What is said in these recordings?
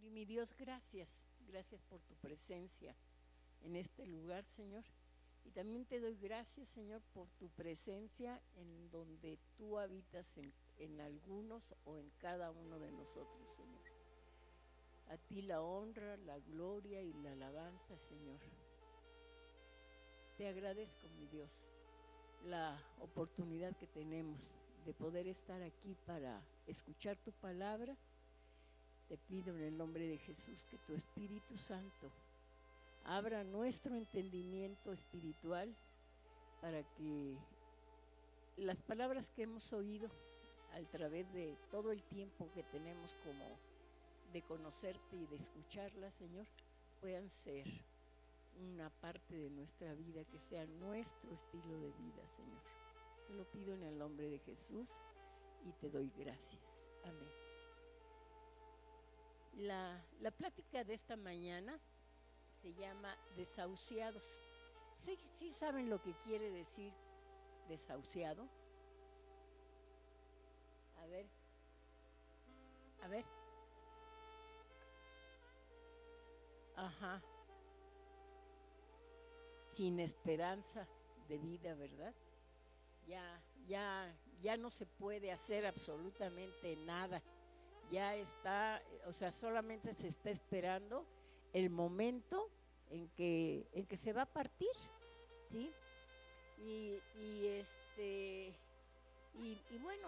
Y mi Dios, gracias, gracias por tu presencia en este lugar, Señor. Y también te doy gracias, Señor, por tu presencia en donde tú habitas en algunos o en cada uno de nosotros, Señor. A ti la honra, la gloria y la alabanza, Señor. Te agradezco, mi Dios, la oportunidad que tenemos de poder estar aquí para escuchar tu palabra. Te pido en el nombre de Jesús que tu Espíritu Santo abra nuestro entendimiento espiritual para que las palabras que hemos oído a través de todo el tiempo que tenemos como de conocerte y de escucharlas, Señor, puedan ser una parte de nuestra vida, que sea nuestro estilo de vida, Señor. Te lo pido en el nombre de Jesús y te doy gracias. Amén. La plática de esta mañana se llama desahuciados. ¿Sí saben lo que quiere decir desahuciado? A ver. Ajá. Sin esperanza de vida, ¿verdad? Ya no se puede hacer absolutamente nada. Ya está, o sea, solamente se está esperando el momento en que se va a partir, ¿sí? Y bueno,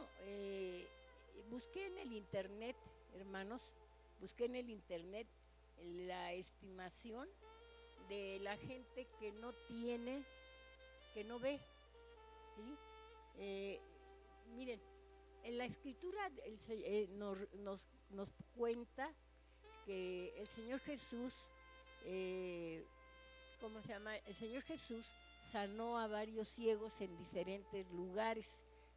busqué en el internet, hermanos, busqué en el internet la estimación de la gente que no tiene, que no ve, ¿sí? Miren, en la escritura nos cuenta que el Señor Jesús, ¿cómo se llama? El Señor Jesús sanó a varios ciegos en diferentes lugares,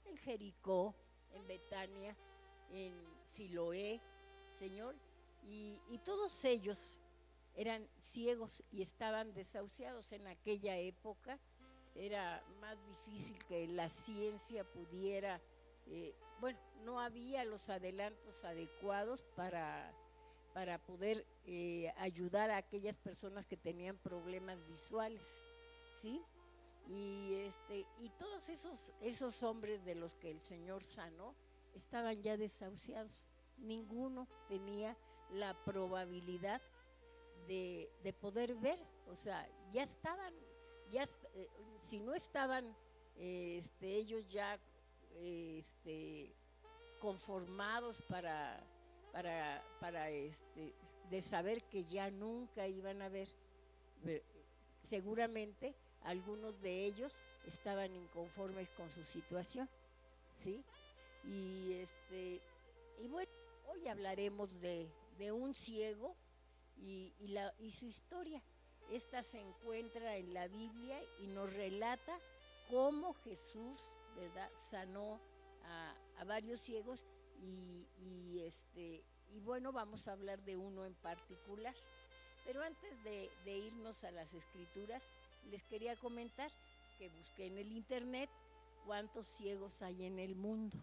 en Jericó, en Betania, en Siloé, Señor, y todos ellos eran ciegos y estaban desahuciados en aquella época. Era más difícil que la ciencia pudiera, bueno, no había los adelantos adecuados para poder ayudar a aquellas personas que tenían problemas visuales, ¿sí? Y todos esos hombres de los que el Señor sanó estaban ya desahuciados. Ninguno tenía la probabilidad de poder ver, o sea, ya estaban, si no estaban ellos ya conformados para de saber que ya nunca iban a ver, seguramente algunos de ellos estaban inconformes con su situación, ¿sí? Y bueno, hoy hablaremos de un ciego y su historia. Esta se encuentra en la Biblia y nos relata cómo Jesús, ¿verdad?, sanó a varios ciegos y bueno, vamos a hablar de uno en particular. Pero antes de irnos a las escrituras, les quería comentar que busqué en el internet cuántos ciegos hay en el mundo,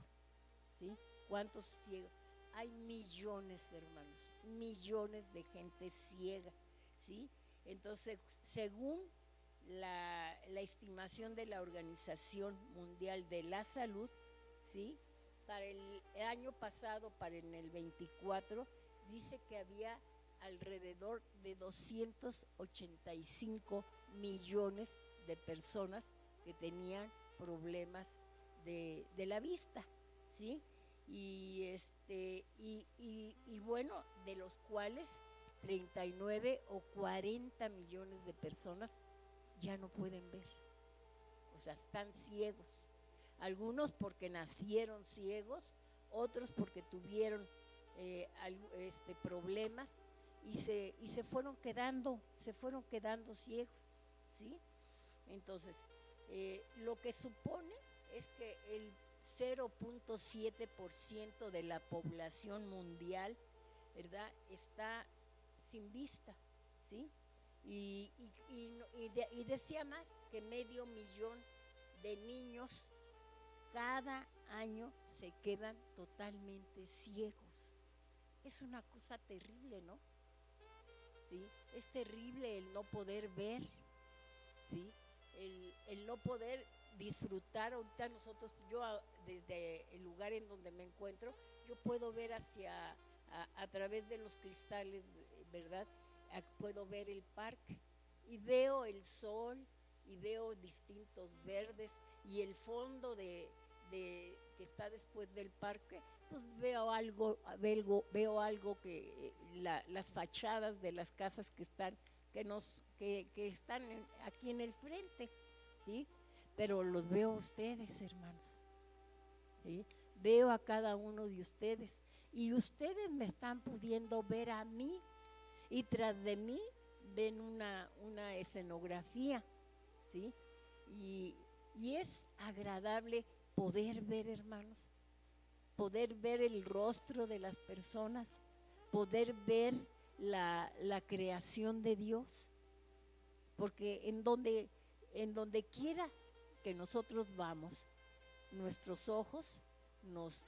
¿sí? ¿Cuántos ciegos? Hay millones, hermanos, millones de gente ciega, ¿sí? Entonces, según la estimación de la Organización Mundial de la Salud, ¿sí?, para el año pasado, para en el 24, dice que había alrededor de 285 millones de personas que tenían problemas de la vista, ¿sí? Y bueno, de los cuales 39 o 40 millones de personas ya no pueden ver, o sea, están ciegos. Algunos porque nacieron ciegos, otros porque tuvieron problemas y se fueron quedando ciegos, ¿sí? Entonces, lo que supone es que el 0.7% de la población mundial, ¿verdad?, está sin vista, ¿sí? Y decía más que 500,000 de niños cada año se quedan totalmente ciegos. Es una cosa terrible, ¿no? ¿sí? Es terrible el no poder ver, ¿sí? El no poder disfrutar. Ahorita nosotros, desde el lugar en donde me encuentro, yo puedo ver a través de los cristales, ¿verdad? Puedo ver el parque y veo el sol y veo distintos verdes y el fondo que está después del parque, pues veo algo que las fachadas de las casas que están que están aquí en el frente, ¿sí? Pero los veo a ustedes, hermanos, ¿sí? Veo a cada uno de ustedes y ustedes me están pudiendo ver a mí y tras de mí ven una escenografía, ¿sí? Y es agradable poder ver, hermanos, poder ver el rostro de las personas, poder ver la creación de Dios, porque en donde quiera que nosotros vamos, nuestros ojos nos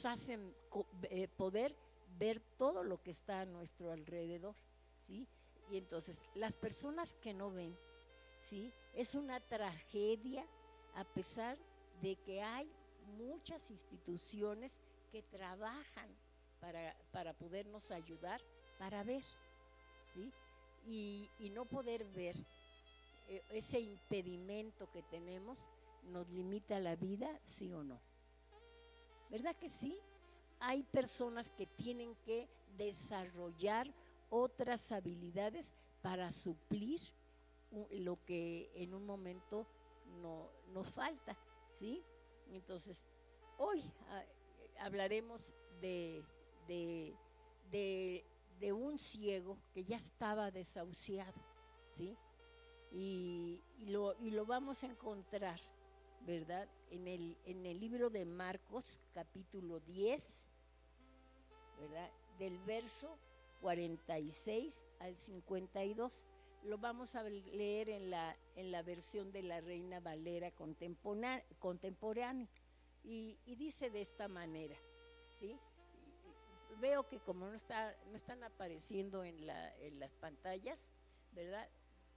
hacen poder ver todo lo que está a nuestro alrededor, ¿sí? Y entonces, las personas que no ven, ¿sí? Es una tragedia, a pesar de que hay muchas instituciones que trabajan para podernos ayudar para ver, ¿sí? Y no poder ver, ese impedimento que tenemos nos limita la vida, ¿sí o no? ¿Verdad que sí? Hay personas que tienen que desarrollar otras habilidades para suplir lo que en un momento nos falta, ¿sí? Entonces, hoy hablaremos de un ciego que ya estaba desahuciado, ¿sí? Y lo vamos a encontrar, ¿verdad? En el libro de Marcos, capítulo 10, ¿verdad? Del verso 46 al 52. Lo vamos a leer en la versión de la Reina Valera contemporánea. Y dice de esta manera, ¿sí? Veo que como no están apareciendo en las pantallas, ¿verdad?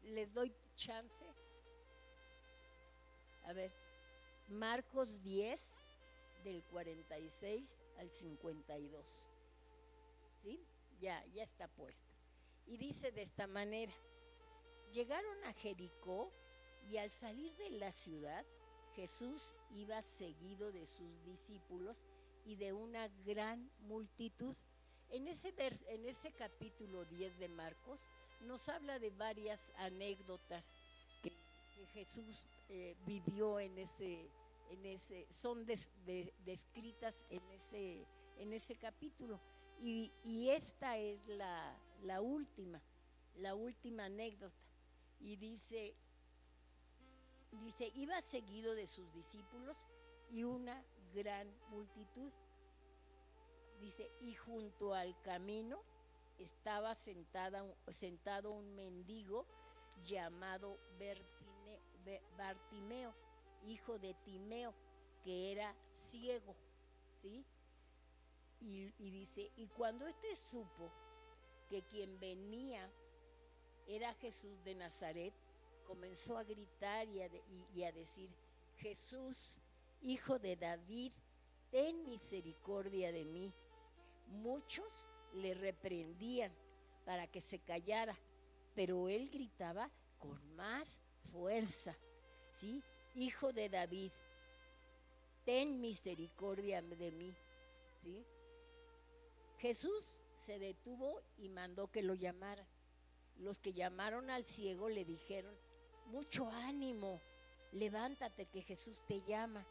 Les doy chance. A ver, Marcos 10, del 46 al 52. ¿Sí? Ya está puesto. Y dice de esta manera: llegaron a Jericó y al salir de la ciudad, Jesús iba seguido de sus discípulos y de una gran multitud. En ese capítulo 10 de Marcos nos habla de varias anécdotas que Jesús vivió son descritas en ese capítulo. Y esta es la última anécdota. Y dice, iba seguido de sus discípulos y una gran multitud. Dice, y junto al camino estaba sentado un mendigo llamado Bartimeo, hijo de Timeo, que era ciego, ¿sí? Y dice, y cuando supo que quien venía era Jesús de Nazaret, comenzó a gritar y a decir: Jesús, hijo de David, ten misericordia de mí. Muchos le reprendían para que se callara, pero él gritaba con más fuerza, ¿sí? Hijo de David, ten misericordia de mí, ¿sí? Jesús se detuvo y mandó que lo llamaran. Los que llamaron al ciego le dijeron: mucho ánimo, levántate que Jesús te llama.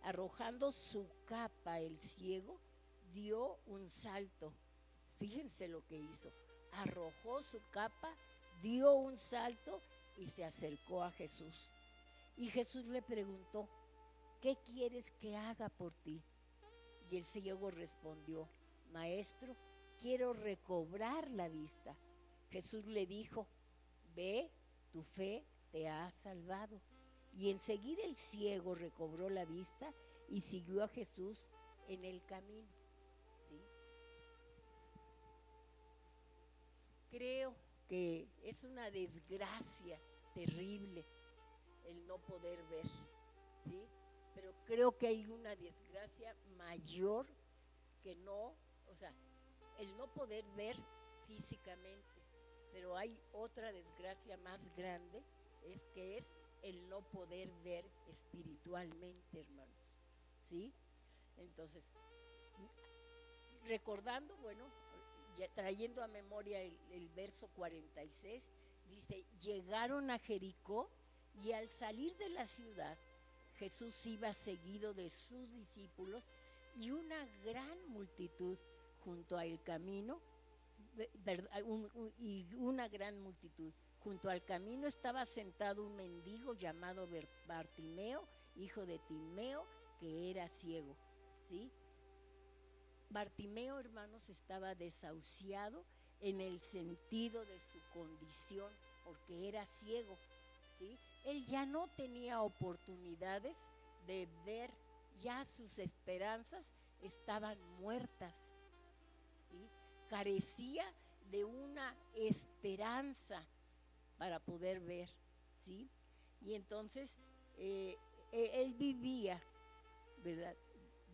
Arrojando su capa, el ciego dio un salto. Fíjense lo que hizo. Arrojó su capa, dio un salto y se acercó a Jesús. Y Jesús le preguntó: ¿qué quieres que haga por ti? Y el ciego respondió: Maestro, quiero recobrar la vista. Jesús le dijo: ve, tu fe te ha salvado. Y enseguida el ciego recobró la vista y siguió a Jesús en el camino, ¿sí? creo que es una desgracia terrible el no poder ver, ¿sí? Pero creo que hay una desgracia mayor que no, o sea, el no poder ver físicamente, pero hay otra desgracia más grande, es el no poder ver espiritualmente, hermanos, ¿sí? Entonces, recordando, bueno, trayendo a memoria el verso 46, dice, llegaron a Jericó y al salir de la ciudad, Jesús iba seguido de sus discípulos y una gran multitud junto al camino, y una gran multitud. Junto al camino estaba sentado un mendigo llamado Bartimeo, hijo de Timeo, que era ciego, ¿sí? Bartimeo, hermanos, estaba desahuciado en el sentido de su condición, porque era ciego, ¿sí? Él ya no tenía oportunidades de ver, ya sus esperanzas estaban muertas, ¿sí? Carecía de una esperanza para poder ver, ¿sí? Y entonces él vivía, ¿verdad?,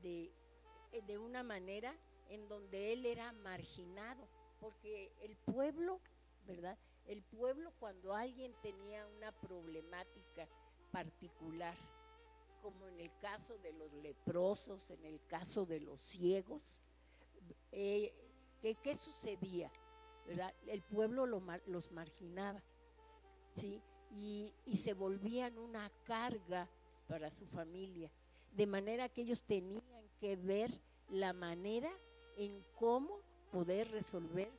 de una manera en donde él era marginado, porque el pueblo, ¿verdad? El pueblo, cuando alguien tenía una problemática particular, como en el caso de los leprosos, en el caso de los ciegos, ¿qué sucedía? ¿Verdad? El pueblo los marginaba, ¿sí? Y se volvían una carga para su familia, de manera que ellos tenían que ver la manera en cómo poder resolver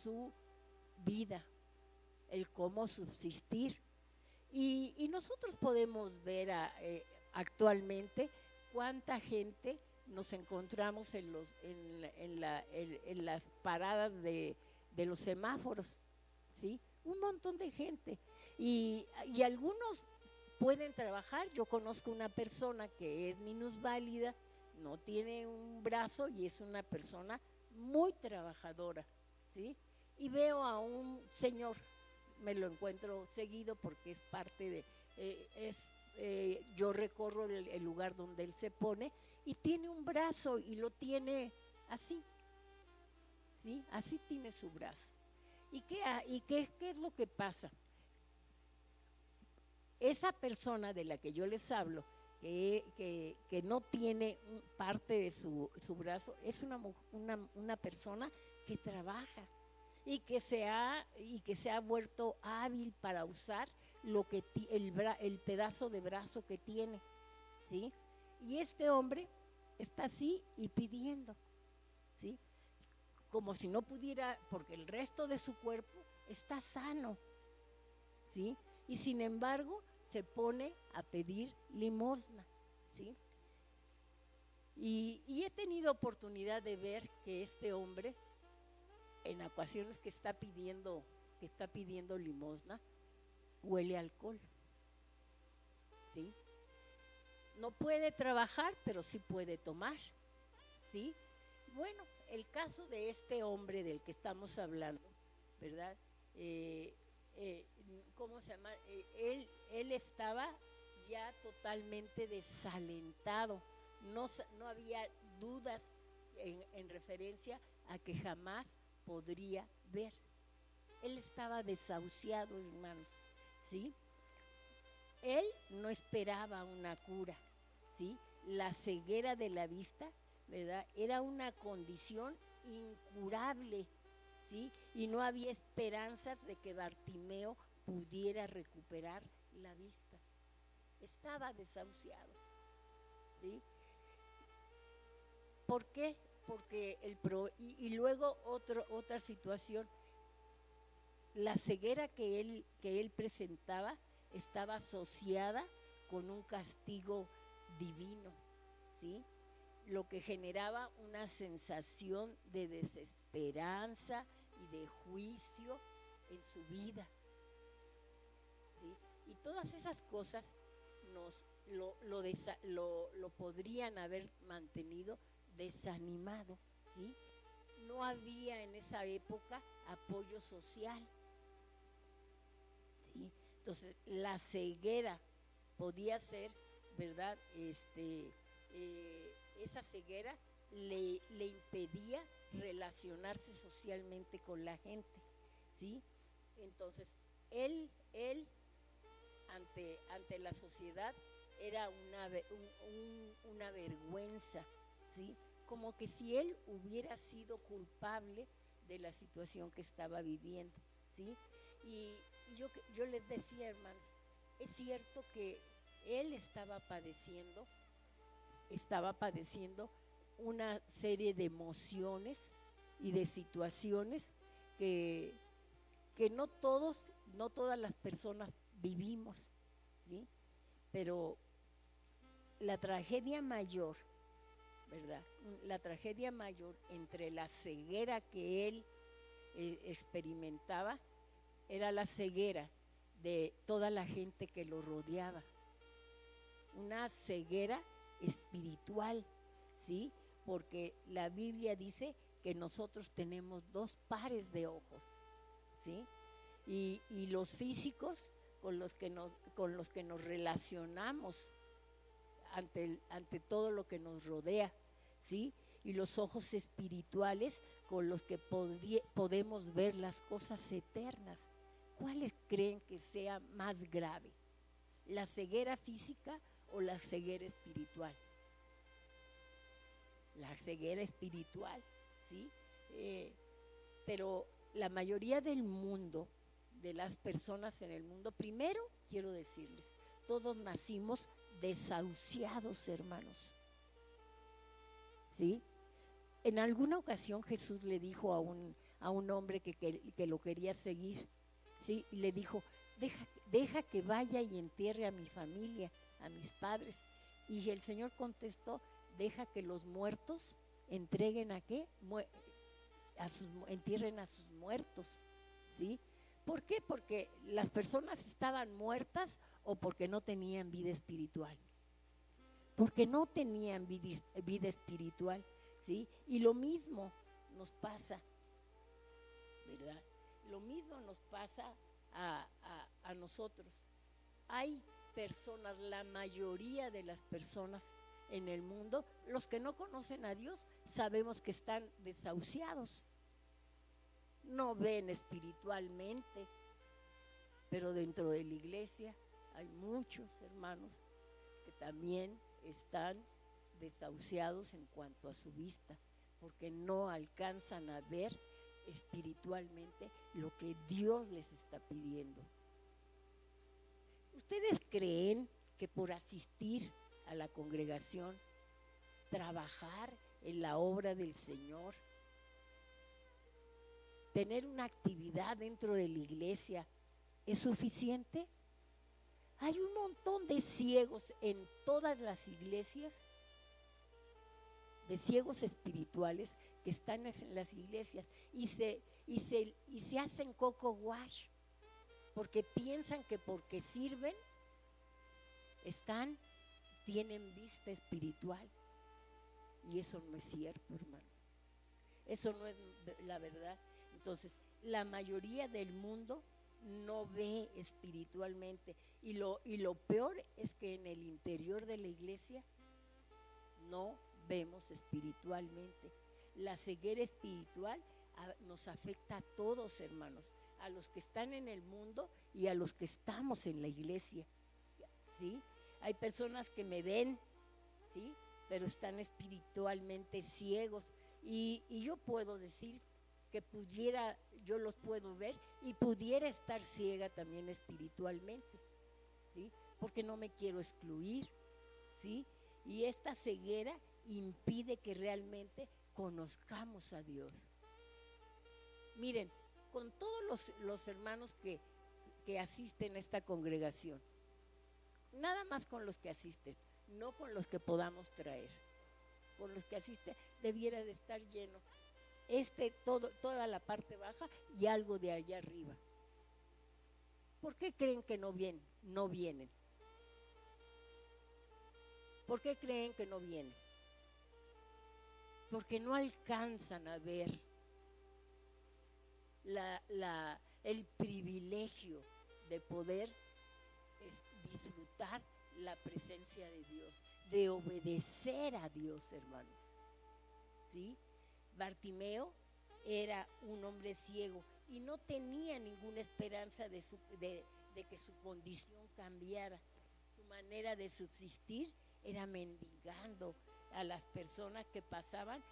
su vida, el cómo subsistir. Y nosotros podemos ver actualmente cuánta gente nos encontramos en las paradas de los semáforos, ¿sí? Un montón de gente. Y algunos pueden trabajar. Yo conozco una persona que es minusválida, no tiene un brazo y es una persona muy trabajadora, ¿sí? Y veo a un señor, me lo encuentro seguido porque es parte de, yo recorro el lugar donde él se pone y tiene un brazo y lo tiene así, ¿sí? Así tiene su brazo. ¿Y qué es lo que pasa? Esa persona de la que yo les hablo, que no tiene parte de su brazo, es una persona que trabaja y que se ha vuelto hábil para usar el pedazo de brazo que tiene, ¿sí? Y este hombre está así y pidiendo, ¿sí? Como si no pudiera, porque el resto de su cuerpo está sano, ¿sí? Y sin embargo se pone a pedir limosna, ¿sí? Y he tenido oportunidad de ver que este hombre, en ocasiones que está pidiendo limosna, huele a alcohol, ¿sí? No puede trabajar, pero sí puede tomar, ¿sí? Bueno, el caso de este hombre del que estamos hablando, ¿verdad? ¿Cómo se llama? Él estaba ya totalmente desalentado, no había dudas en referencia a que jamás podría ver. Él estaba desahuciado, hermanos, ¿sí? Él no esperaba una cura, ¿sí? La ceguera de la vista, ¿verdad?, era una condición incurable, ¿sí? Y no había esperanzas de que Bartimeo pudiera recuperar la vista. Estaba desahuciado, ¿sí? ¿Por qué? Porque y luego otra situación, la ceguera que él presentaba estaba asociada con un castigo divino, ¿sí? Lo que generaba una sensación de desesperanza y de juicio en su vida, ¿sí? Y todas esas cosas lo podrían haber mantenido desanimado, ¿sí? no había en esa época apoyo social, ¿sí? Entonces la ceguera podía ser, ¿verdad? Esa ceguera le impedía relacionarse socialmente con la gente, ¿sí? Entonces él ante la sociedad era una vergüenza, ¿sí? Como que si él hubiera sido culpable de la situación que estaba viviendo, ¿sí? Y yo les decía, hermanos, es cierto que él estaba padeciendo una serie de emociones y de situaciones que, que no todas las personas vivimos, ¿sí? Pero la tragedia mayor, ¿verdad? La tragedia mayor entre la ceguera que él experimentaba era la ceguera de toda la gente que lo rodeaba. Una ceguera espiritual, ¿sí? Porque la Biblia dice que nosotros tenemos dos pares de ojos, ¿sí? Y los físicos con los que nos relacionamos ante todo lo que nos rodea, ¿sí? Y los ojos espirituales con los que podemos ver las cosas eternas. ¿Cuáles creen que sea más grave? ¿La ceguera física o la ceguera espiritual? La ceguera espiritual, ¿sí? Pero la mayoría del mundo, de las personas en el mundo, primero quiero decirles, todos nacimos desahuciados, hermanos, ¿sí? En alguna ocasión Jesús le dijo a un hombre que lo quería seguir, ¿sí? Y le dijo, deja que vaya y entierre a mi familia, a mis padres. Y el Señor contestó, deja que los muertos entreguen a qué, entierren a sus muertos, ¿sí? ¿Por qué? Porque las personas estaban muertas o porque no tenían vida espiritual. Porque no tenían vida espiritual, ¿sí? Y lo mismo nos pasa, ¿verdad? Lo mismo nos pasa a nosotros. Hay personas, la mayoría de las personas en el mundo, los que no conocen a Dios, sabemos que están desahuciados. No ven espiritualmente, pero dentro de la iglesia hay muchos hermanos que también están desahuciados en cuanto a su vista, porque no alcanzan a ver espiritualmente lo que Dios les está pidiendo. ¿Ustedes creen que por asistir a la congregación, trabajar en la obra del Señor, tener una actividad dentro de la iglesia, es suficiente? Hay un montón de ciegos en todas las iglesias, de ciegos espirituales que están en las iglesias y se hacen coco wash porque piensan que porque sirven tienen vista espiritual, y eso no es cierto, hermanos. Eso no es la verdad. Entonces, la mayoría del mundo no ve espiritualmente, y lo peor es que en el interior de la iglesia no vemos espiritualmente. La ceguera espiritual nos afecta a todos, hermanos, a los que están en el mundo y a los que estamos en la iglesia, ¿sí? Hay personas que me ven, ¿sí? Pero están espiritualmente ciegos, y yo puedo decir que yo los puedo ver y pudiera estar ciega también espiritualmente, ¿sí? Porque no me quiero excluir, ¿sí? Y esta ceguera impide que realmente conozcamos a Dios. Miren, con todos los hermanos que asisten a esta congregación, nada más con los que asisten, no con los que podamos traer, con los que asisten debiera de estar lleno toda la parte baja y algo de allá arriba. ¿Por qué creen que no vienen? ¿Por qué creen que no vienen? Porque no alcanzan a ver el privilegio de poder disfrutar la presencia de Dios, de obedecer a Dios, hermanos. ¿Sí? Bartimeo era un hombre ciego y no tenía ninguna esperanza de que su condición cambiara. Su manera de subsistir era mendigando a las personas que pasaban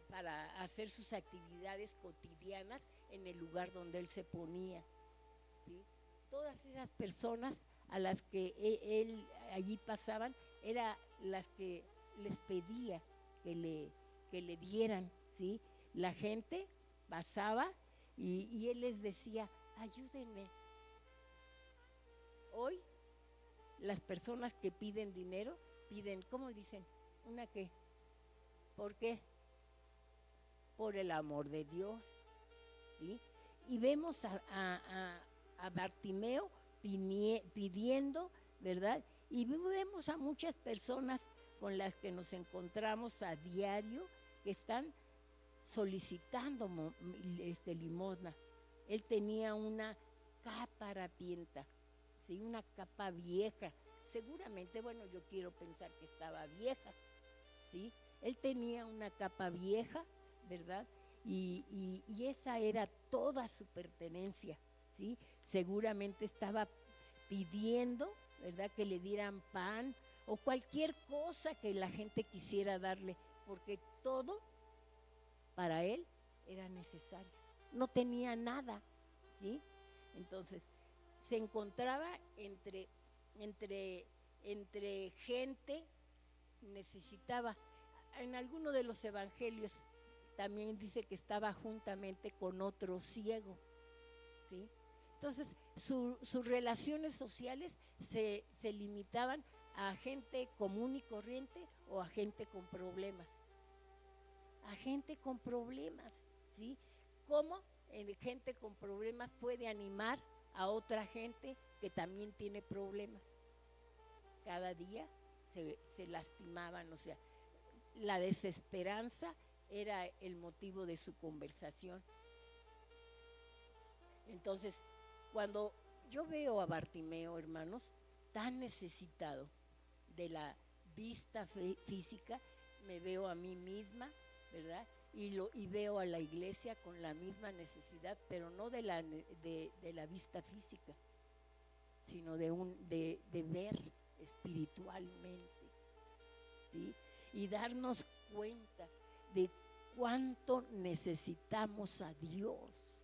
para hacer sus actividades cotidianas en el lugar donde él se ponía. ¿Sí? Todas esas personas a las que él allí pasaban eran las que les pedía que le dieran, ¿sí? La gente pasaba y él les decía, ayúdenme. Hoy las personas que piden dinero, piden, ¿cómo dicen? ¿Una qué? ¿Por qué? Por el amor de Dios, ¿sí? Y vemos a Bartimeo pidiendo, ¿verdad? Y vemos a muchas personas con las que nos encontramos a diario que están solicitando limosna. Él tenía una capa harapienta, ¿sí? Una capa vieja. Seguramente, bueno, yo quiero pensar que estaba vieja, ¿sí? Él tenía una capa vieja, ¿verdad? Y esa era toda su pertenencia, ¿sí? Seguramente estaba pidiendo, ¿verdad?, que le dieran pan o cualquier cosa que la gente quisiera darle, porque todo para él era necesario. No tenía nada, ¿sí? Entonces, se encontraba entre gente necesitaba. En alguno de los evangelios también dice que estaba juntamente con otro ciego, ¿sí? Entonces, sus relaciones sociales se limitaban a gente común y corriente o a gente con problemas. A gente con problemas, ¿sí? ¿Cómo gente con problemas puede animar a otra gente que también tiene problemas? Cada día se lastimaban, o sea, la desesperanza era el motivo de su conversación. Entonces, cuando yo veo a Bartimeo, hermanos, tan necesitado de la vista física, me veo a mí misma, ¿verdad? Y veo a la iglesia con la misma necesidad, pero no de la vista física, sino de ver espiritualmente, ¿sí? Y darnos cuenta de cuánto necesitamos a Dios.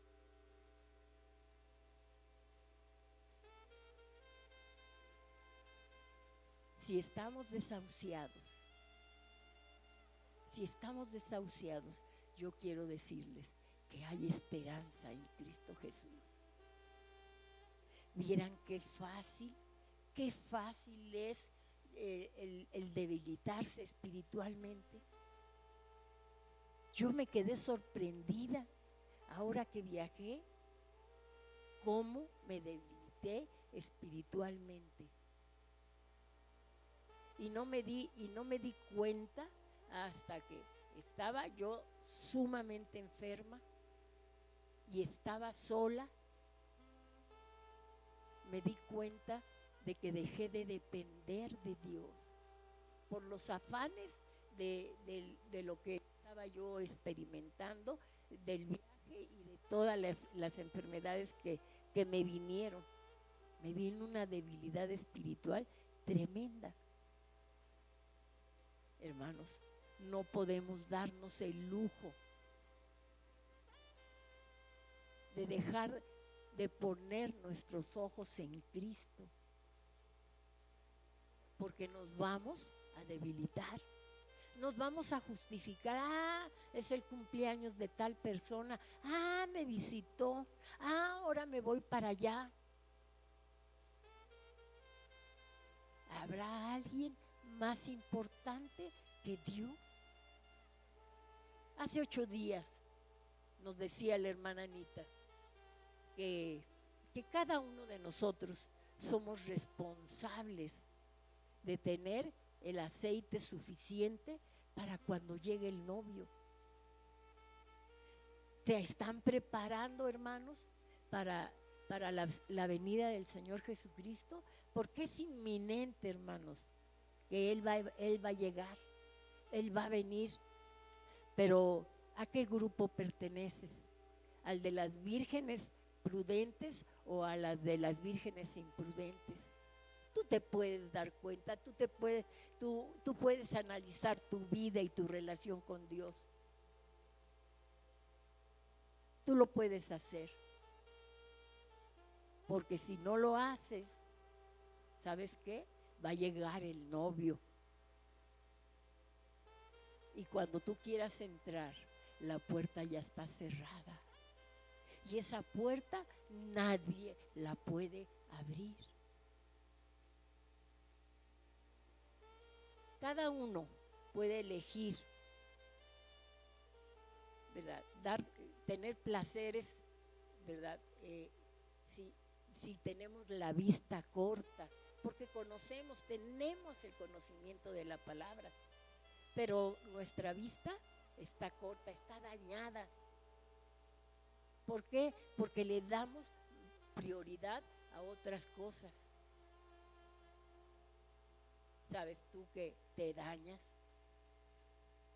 Si estamos desahuciados, yo quiero decirles que hay esperanza en Cristo Jesús. Vieran qué fácil es el debilitarse espiritualmente. Yo me quedé sorprendida ahora que viajé, cómo me debilité espiritualmente. Y no me di cuenta hasta que estaba yo sumamente enferma y estaba sola. Me di cuenta de que dejé de depender de Dios por los afanes de lo que estaba yo experimentando, del viaje y de todas las enfermedades que me vinieron. Me vino una debilidad espiritual tremenda. Hermanos, no podemos darnos el lujo de dejar de poner nuestros ojos en Cristo, porque nos vamos a debilitar, nos vamos a justificar. Es el cumpleaños de tal persona, me visitó, ahora me voy para allá. ¿Habrá alguien más importante que Dios? Hace 8 días nos decía la hermana Anita que cada uno de nosotros somos responsables de tener el aceite suficiente para cuando llegue el novio. te están preparando, hermanos, para la venida del Señor Jesucristo, porque es inminente, hermanos, que Él va a llegar, Él va a venir. Pero ¿a qué grupo perteneces? ¿Al de las vírgenes prudentes o a las de las vírgenes imprudentes? Tú te puedes dar cuenta, tú puedes analizar tu vida y tu relación con Dios. Tú lo puedes hacer. Porque si no lo haces, ¿sabes qué? Va a llegar el novio. Y cuando tú quieras entrar, la puerta ya está cerrada. Y esa puerta nadie la puede abrir. Cada uno puede elegir, ¿verdad? Tener placeres, ¿verdad? Si tenemos la vista corta, porque tenemos el conocimiento de la palabra, pero nuestra vista está corta, está dañada. ¿Por qué? Porque le damos prioridad a otras cosas. ¿Sabes tú que te dañas?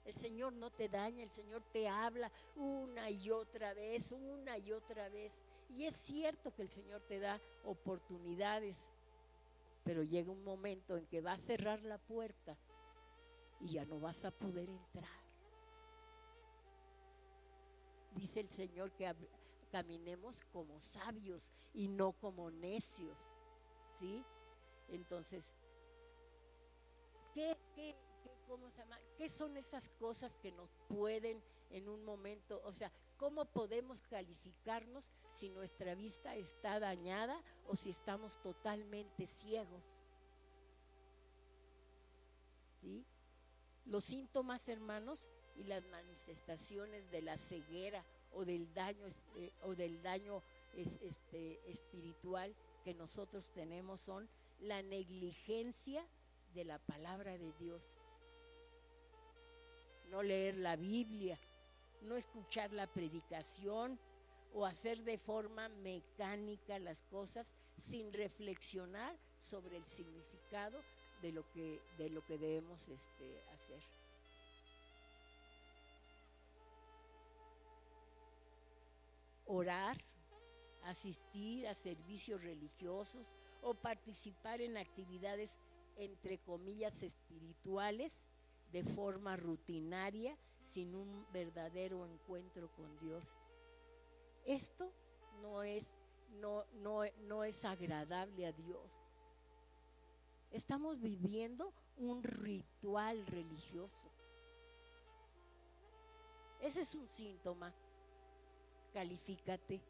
El Señor no te daña, el Señor te habla una y otra vez, una y otra vez. Y es cierto que el Señor te da oportunidades, pero llega un momento en que va a cerrar la puerta y ya no vas a poder entrar. Dice el Señor que caminemos como sabios y no como necios, ¿sí? Entonces, ¿cómo se llama? ¿Qué son esas cosas que nos pueden en un momento, o sea, cómo podemos calificarnos si nuestra vista está dañada o si estamos totalmente ciegos? ¿Sí? Los síntomas, hermanos, y las manifestaciones de la ceguera o del daño espiritual que nosotros tenemos son la negligencia de la palabra de Dios. No leer la Biblia, no escuchar la predicación o hacer de forma mecánica las cosas sin reflexionar sobre el significado de lo que debemos hacer. Orar, asistir a servicios religiosos o participar en actividades entre comillas espirituales de forma rutinaria sin un verdadero encuentro con Dios. Esto no es agradable a Dios. Estamos viviendo un ritual religioso. Ese es un síntoma. Califícate.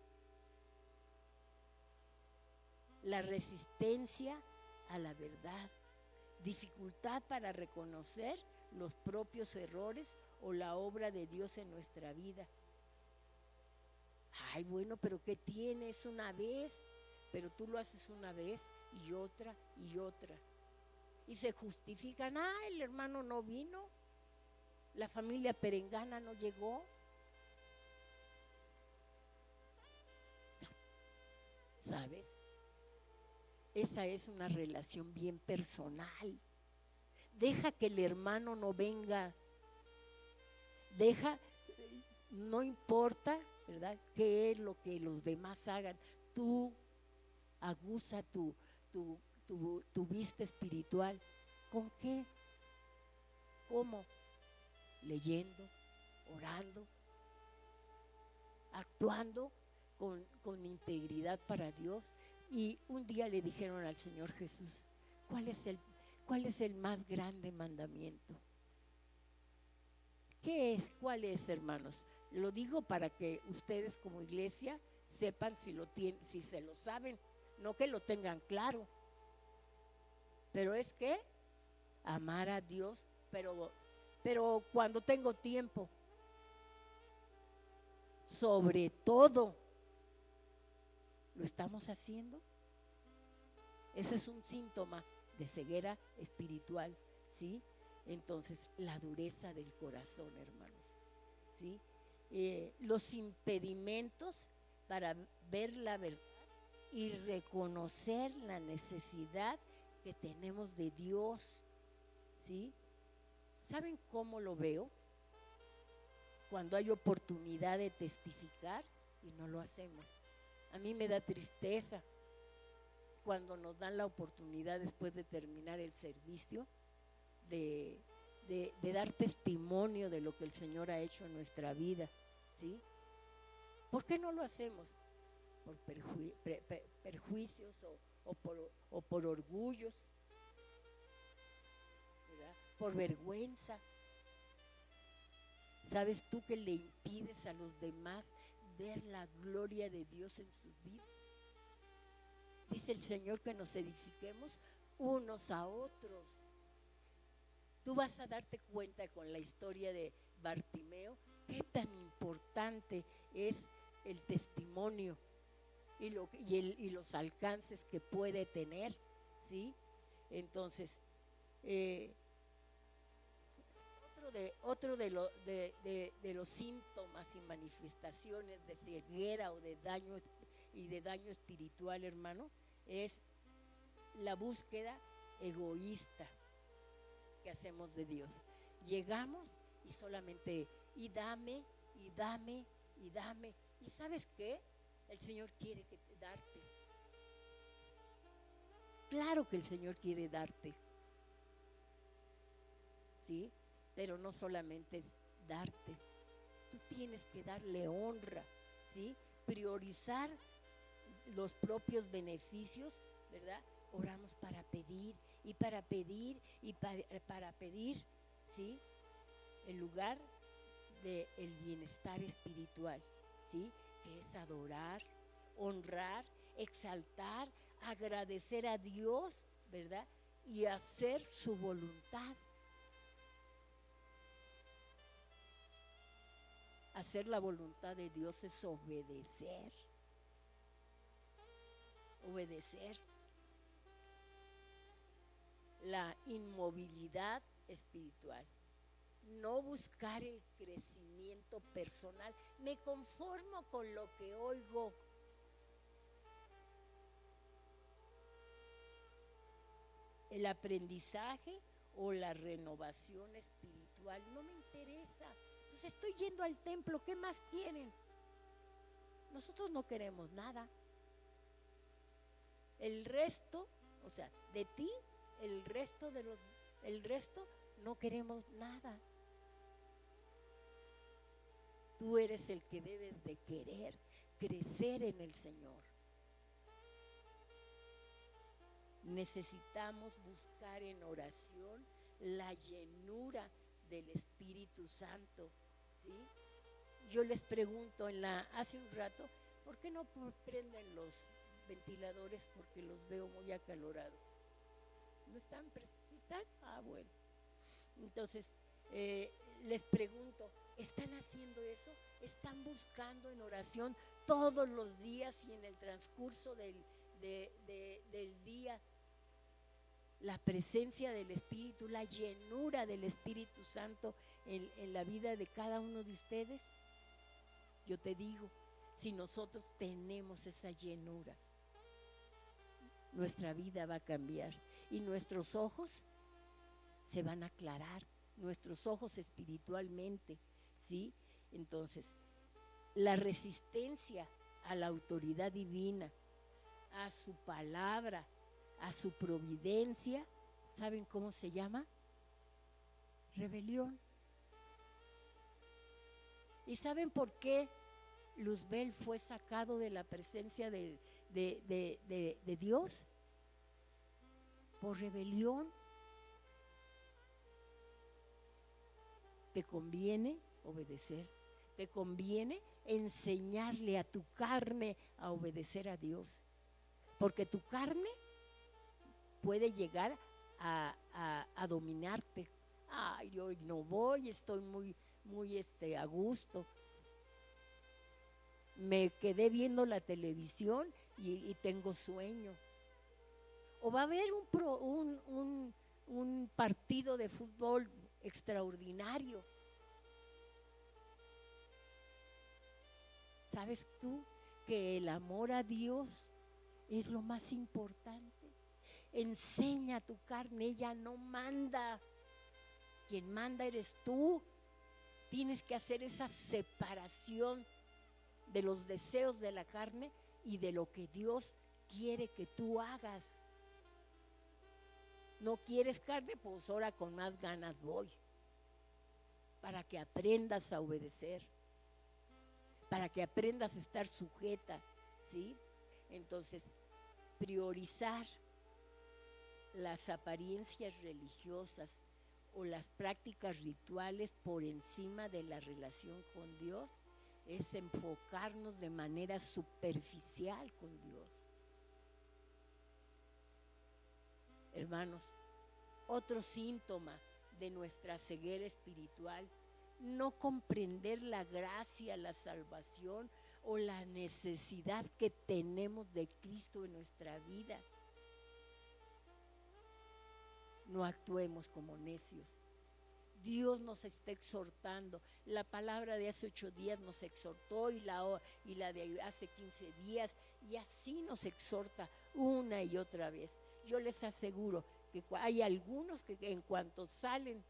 La resistencia a la verdad, dificultad para reconocer los propios errores o la obra de Dios en nuestra vida. Ay, bueno, pero ¿qué tienes? Una vez, pero tú lo haces una vez y otra y otra. Y se justifican, el hermano no vino, la familia perengana no llegó. ¿Sabes? Esa es una relación bien personal. Deja que el hermano no venga. No importa, ¿verdad?, qué es lo que los demás hagan. Tú aguza tu vista espiritual. ¿Con qué? ¿Cómo? Leyendo, orando, actuando con integridad para Dios. Y un día le dijeron al Señor Jesús, ¿cuál es el más grande mandamiento? ¿Qué es? ¿Cuál es, hermanos? Lo digo para que ustedes como iglesia sepan si se lo saben, no que lo tengan claro. Pero es que amar a Dios, pero cuando tengo tiempo, sobre todo, ¿lo estamos haciendo? Ese es un síntoma de ceguera espiritual, ¿sí? Entonces, la dureza del corazón, hermanos, ¿sí? los impedimentos para ver la verdad y reconocer la necesidad que tenemos de Dios, ¿sí? ¿Saben cómo lo veo? Cuando hay oportunidad de testificar y no lo hacemos. A mí me da tristeza cuando nos dan la oportunidad después de terminar el servicio de dar testimonio de lo que el Señor ha hecho en nuestra vida, ¿sí? ¿Por qué no lo hacemos? Por perjuicios o por orgullos, ¿verdad? Por vergüenza. ¿Sabes tú que le impides a los demás ver la gloria de Dios en sus vidas? Dice el Señor que nos edifiquemos unos a otros. Tú vas a darte cuenta con la historia de Bartimeo qué tan importante es el testimonio y los alcances que puede tener, ¿sí? Entonces, otro de los síntomas y manifestaciones de ceguera o de daño espiritual, hermano, es la búsqueda egoísta que hacemos de Dios. Llegamos y solamente, y dame, y dame, y dame. ¿Y sabes qué? El Señor quiere darte. Claro que el Señor quiere darte, ¿sí? Pero no solamente darte. Tú tienes que darle honra, ¿sí? Priorizar los propios beneficios, ¿verdad? Oramos para pedir y para pedir y para pedir, ¿sí? En lugar del bienestar espiritual, ¿sí? Que es adorar, honrar, exaltar, agradecer a Dios, ¿verdad? Y hacer su voluntad. Hacer la voluntad de Dios es obedecer. Obedecer. La inmovilidad espiritual. No buscar el crecimiento personal. Me conformo con lo que oigo. El aprendizaje o la renovación espiritual no me interesa. Pues estoy yendo al templo, ¿qué más quieren? Nosotros no queremos nada. El resto, o sea, de ti, el resto no queremos nada. Tú eres el que debes de querer crecer en el Señor. Necesitamos buscar en oración la llenura del Espíritu Santo, ¿sí? Yo les pregunto hace un rato, ¿por qué no prenden los ventiladores? Porque los veo muy acalorados. ¿No están? ¿Están? Ah, bueno. Entonces, les pregunto, ¿están haciendo eso? ¿Están buscando en oración todos los días y en el transcurso del día la presencia del Espíritu, la llenura del Espíritu Santo en la vida de cada uno de ustedes? Yo te digo, si nosotros tenemos esa llenura, nuestra vida va a cambiar y nuestros ojos se van a aclarar, nuestros ojos espiritualmente, ¿sí? Entonces, la resistencia a la autoridad divina, a su palabra, a su providencia, ¿saben cómo se llama? Rebelión. ¿Y saben por qué Luzbel fue sacado de la presencia de Dios? Por rebelión. Te conviene obedecer, te conviene enseñarle a tu carne a obedecer a Dios, porque tu carne puede llegar a dominarte. Ay, yo no voy, estoy muy a gusto. Me quedé viendo la televisión y tengo sueño. O va a haber un partido de fútbol extraordinario. ¿Sabes tú que el amor a Dios es lo más importante? Enseña a tu carne, ella no manda. Quien manda eres tú. Tienes que hacer esa separación de los deseos de la carne y de lo que Dios quiere que tú hagas. ¿No quieres carne? Pues ahora con más ganas voy. Para que aprendas a obedecer. Para que aprendas a estar sujeta, ¿sí? Entonces, priorizar las apariencias religiosas o las prácticas rituales por encima de la relación con Dios es enfocarnos de manera superficial con Dios. Hermanos, otro síntoma de nuestra ceguera espiritual, no comprender la gracia, la salvación o la necesidad que tenemos de Cristo en nuestra vida. No actuemos como necios. Dios nos está exhortando. La palabra de hace 8 días nos exhortó y la de hace 15 días, y así nos exhorta una y otra vez. Yo les aseguro que hay algunos que en cuanto salen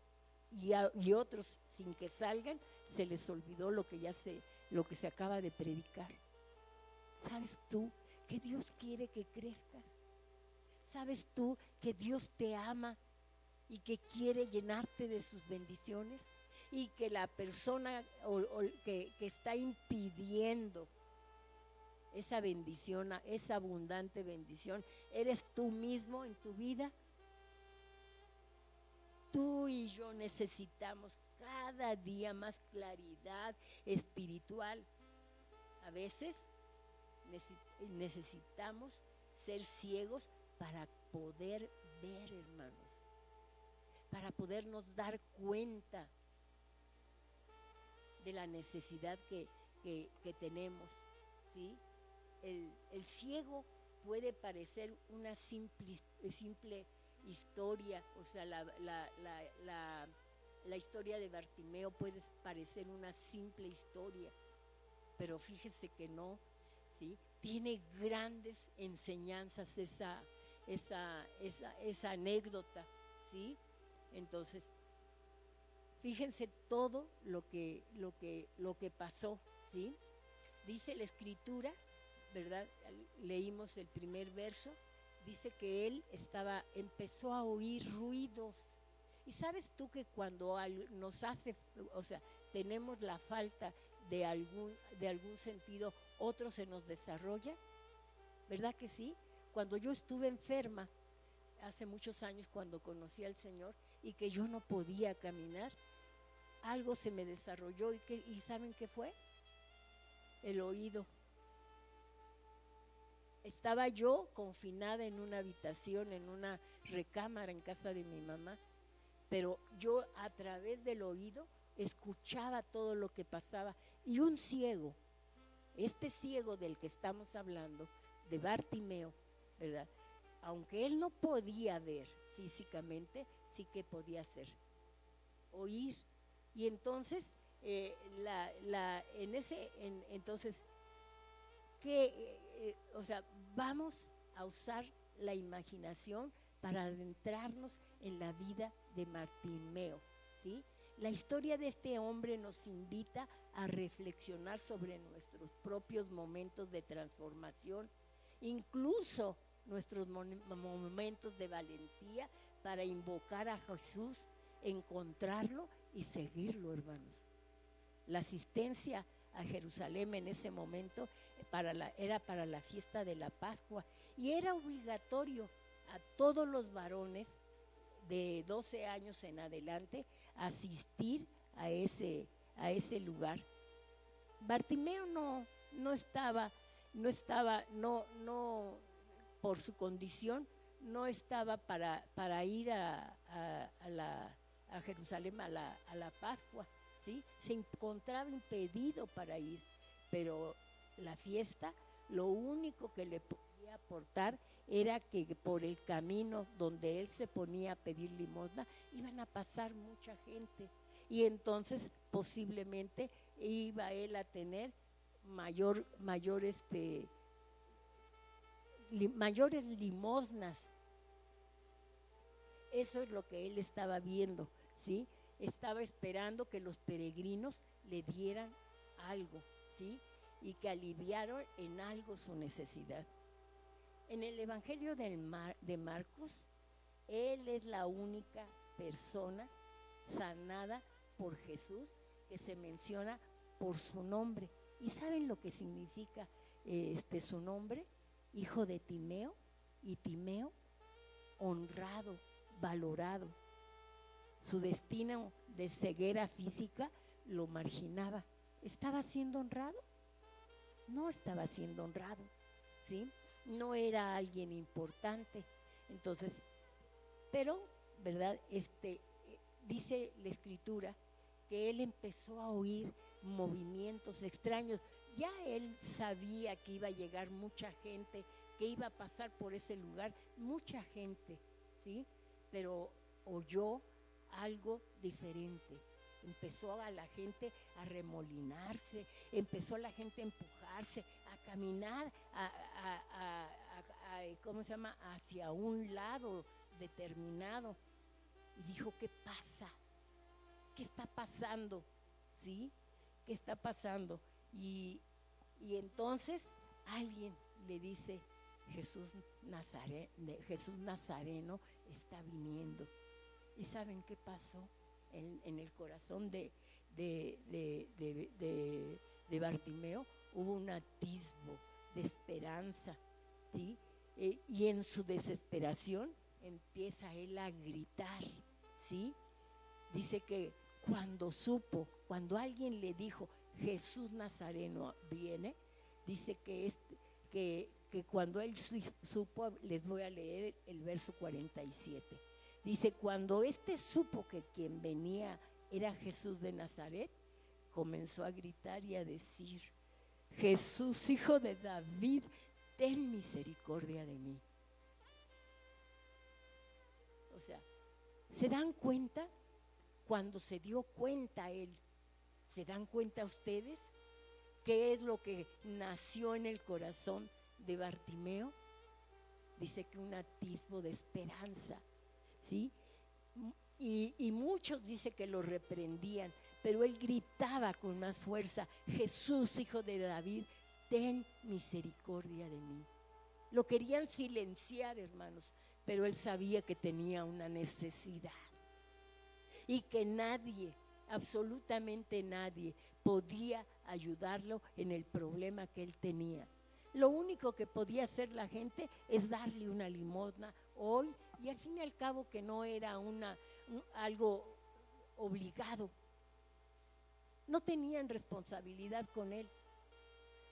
y otros sin que salgan, se les olvidó lo que se acaba de predicar. ¿Sabes tú que Dios quiere que crezcas? ¿Sabes tú que Dios te ama y que quiere llenarte de sus bendiciones? Y que la persona que está impidiendo esa bendición, esa abundante bendición, eres tú mismo en tu vida. Tú y yo necesitamos cada día más claridad espiritual. A veces necesitamos ser ciegos para poder ver, hermanos, para podernos dar cuenta de la necesidad que tenemos, ¿sí? El ciego puede parecer una simple historia, o sea, la historia de Bartimeo puede parecer una simple historia, pero fíjese que no, ¿sí? Tiene grandes enseñanzas esa anécdota, ¿sí? Entonces, fíjense todo lo que pasó, ¿sí? Dice la Escritura, ¿verdad? Leímos el primer verso, dice que él empezó a oír ruidos. Y sabes tú que cuando tenemos la falta de algún sentido, otro se nos desarrolla, ¿verdad que sí? Cuando yo estuve enferma, hace muchos años, cuando conocí al Señor y que yo no podía caminar, algo se me desarrolló y ¿saben qué fue? El oído. Estaba yo confinada en una habitación, en una recámara en casa de mi mamá, pero yo a través del oído escuchaba todo lo que pasaba. Y un ciego, este ciego del que estamos hablando, de Bartimeo, ¿verdad? Aunque él no podía ver físicamente, sí que podía oír. Y entonces, entonces, vamos a usar la imaginación para adentrarnos en la vida de Bartimeo, ¿sí? La historia de este hombre nos invita a reflexionar sobre nuestros propios momentos de transformación, incluso nuestros momentos de valentía para invocar a Jesús, encontrarlo y seguirlo, hermanos. La asistencia a Jerusalén en ese momento era para la fiesta de la Pascua y era obligatorio a todos los varones de 12 años en adelante asistir a ese lugar. Bartimeo no estaba, por su condición, no estaba para ir a Jerusalén a la Pascua, ¿sí? Se encontraba impedido para ir, pero la fiesta, lo único que le podía aportar era que por el camino donde él se ponía a pedir limosna, iban a pasar mucha gente, y entonces posiblemente iba él a tener mayores limosnas. Eso es lo que él estaba viendo, ¿sí? Estaba esperando que los peregrinos le dieran algo, ¿sí? Y que aliviaron en algo su necesidad. En el Evangelio de Marcos, él es la única persona sanada por Jesús que se menciona por su nombre. ¿Y saben lo que significa su nombre? Hijo de Timeo, y Timeo, honrado, valorado. Su destino de ceguera física lo marginaba. ¿Estaba siendo honrado? No estaba siendo honrado, ¿sí? No era alguien importante. Entonces, pero, ¿verdad? Dice la Escritura que él empezó a oír movimientos extraños. Ya él sabía que iba a llegar mucha gente, que iba a pasar por ese lugar, mucha gente, ¿sí? Pero oyó algo diferente. Empezó a la gente a remolinarse, empezó la gente a empujarse, a caminar, ¿cómo se llama? Hacia un lado determinado. Y dijo, ¿qué pasa? ¿Qué está pasando? ¿Sí? ¿Qué está pasando? Y entonces alguien le dice, Jesús Nazareno está viniendo. ¿Y saben qué pasó? En el corazón de Bartimeo hubo un atisbo de esperanza, ¿sí? Y en su desesperación empieza él a gritar, ¿sí? Dice que cuando alguien le dijo, Jesús Nazareno viene, dice que cuando él supo, les voy a leer el verso 47. Dice, cuando supo que quien venía era Jesús de Nazaret, comenzó a gritar y a decir, Jesús, hijo de David, ten misericordia de mí. O sea, ¿se dan cuenta? Cuando se dio cuenta él, ¿se dan cuenta ustedes qué es lo que nació en el corazón de Bartimeo? Dice que un atisbo de esperanza, ¿sí? Y muchos dice que lo reprendían, pero él gritaba con más fuerza, Jesús, hijo de David, ten misericordia de mí. Lo querían silenciar, hermanos, pero él sabía que tenía una necesidad y que nadie, absolutamente nadie, podía ayudarlo en el problema que él tenía. Lo único que podía hacer la gente es darle una limosna hoy, y al fin y al cabo que no era algo obligado. No tenían responsabilidad con él.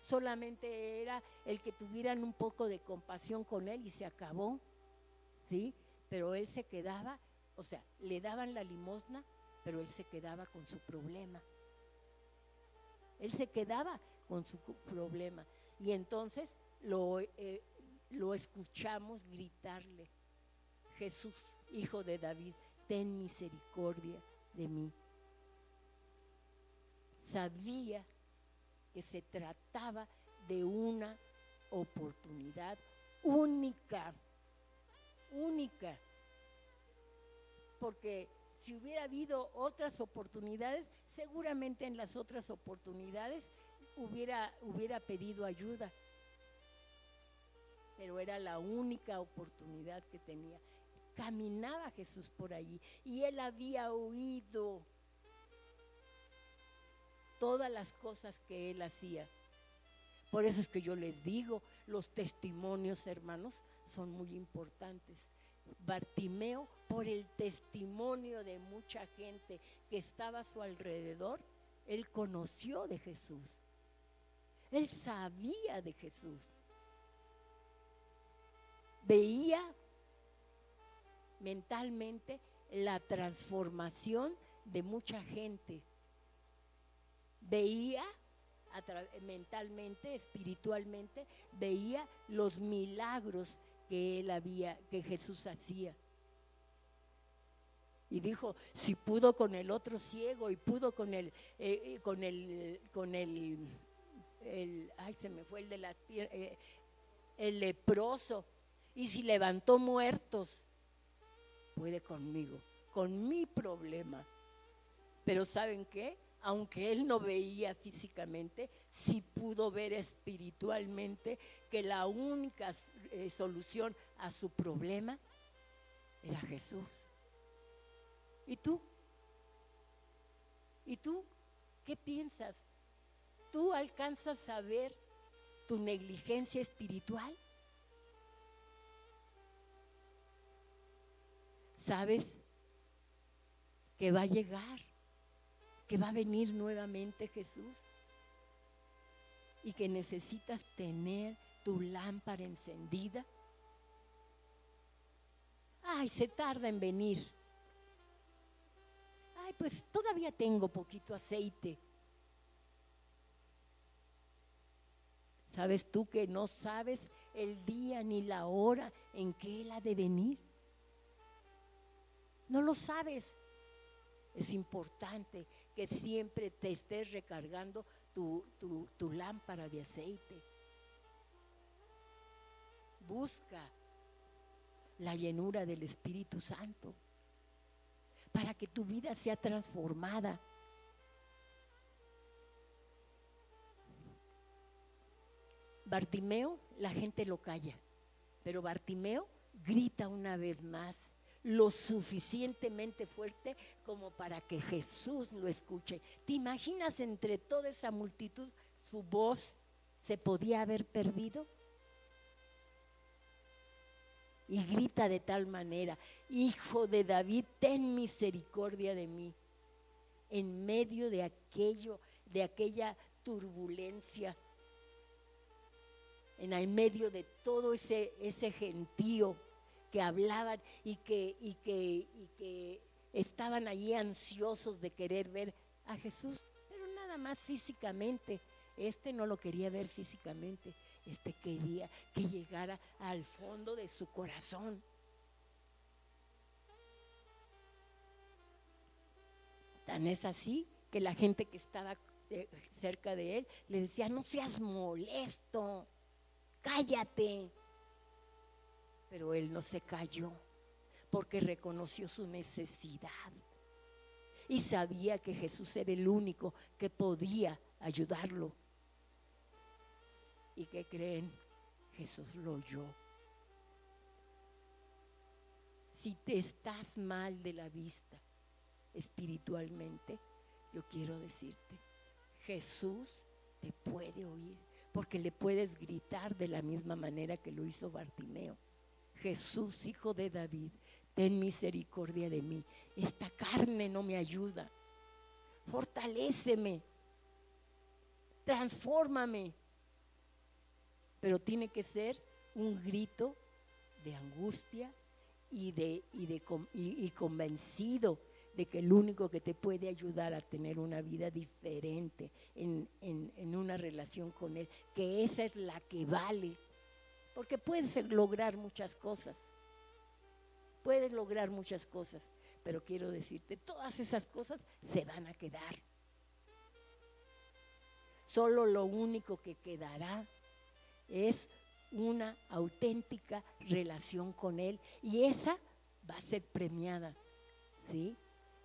Solamente era el que tuvieran un poco de compasión con él y se acabó, ¿sí? Pero él se quedaba, o sea, le daban la limosna, pero él se quedaba con su problema. Él se quedaba con su problema. Y entonces lo escuchamos gritarle, Jesús, hijo de David, ten misericordia de mí. Sabía que se trataba de una oportunidad única, porque si hubiera habido otras oportunidades, seguramente en las otras oportunidades hubiera pedido ayuda, pero era la única oportunidad que tenía. Caminaba Jesús por allí y él había oído todas las cosas que él hacía. Por eso es que yo les digo, los testimonios, hermanos, son muy importantes. Bartimeo, por el testimonio de mucha gente que estaba a su alrededor, él conoció de Jesús. Él sabía de Jesús. Veía mentalmente la transformación de mucha gente. Veía mentalmente, espiritualmente, veía los milagros que Jesús hacía. Y dijo, si pudo con el otro ciego y pudo con el se me fue el de el leproso, y si levantó muertos, puede conmigo, con mi problema. Pero ¿saben qué? Aunque él no veía físicamente, sí pudo ver espiritualmente que la única solución a su problema era Jesús. ¿Y tú? ¿Y tú? ¿Qué piensas? ¿Tú alcanzas a ver tu negligencia espiritual? ¿Sabes que va a llegar, que va a venir nuevamente Jesús? Y que necesitas tener tu lámpara encendida. Ay, se tarda en venir. Ay, pues todavía tengo poquito aceite. ¿Sabes tú que no sabes el día ni la hora en que Él ha de venir? No lo sabes. Es importante que siempre te estés recargando tu lámpara de aceite. Busca la llenura del Espíritu Santo para que tu vida sea transformada. Bartimeo, la gente lo calla, pero Bartimeo grita una vez más, lo suficientemente fuerte como para que Jesús lo escuche. ¿Te imaginas entre toda esa multitud su voz se podía haber perdido? Y grita de tal manera, Hijo de David, ten misericordia de mí. En medio de aquella turbulencia, en el medio de todo ese gentío que hablaban y que estaban allí ansiosos de querer ver a Jesús, pero nada más físicamente. No lo quería ver físicamente, quería que llegara al fondo de su corazón. Tan es así que la gente que estaba cerca de él le decía, no seas molesto, cállate. Pero él no se calló porque reconoció su necesidad y sabía que Jesús era el único que podía ayudarlo. ¿Y qué creen? Jesús lo oyó. Si te estás mal de la vista espiritualmente, yo quiero decirte, Jesús te puede oír, porque le puedes gritar de la misma manera que lo hizo Bartimeo. Jesús, Hijo de David, ten misericordia de mí. Esta carne no me ayuda. Fortaléceme. Transfórmame. Pero tiene que ser un grito de angustia y convencido de que el único que te puede ayudar a tener una vida diferente en una relación con Él, que esa es la que vale. Porque puedes lograr muchas cosas. Pero quiero decirte, todas esas cosas se van a quedar. Solo lo único que quedará es una auténtica relación con Él, y esa va a ser premiada, ¿sí?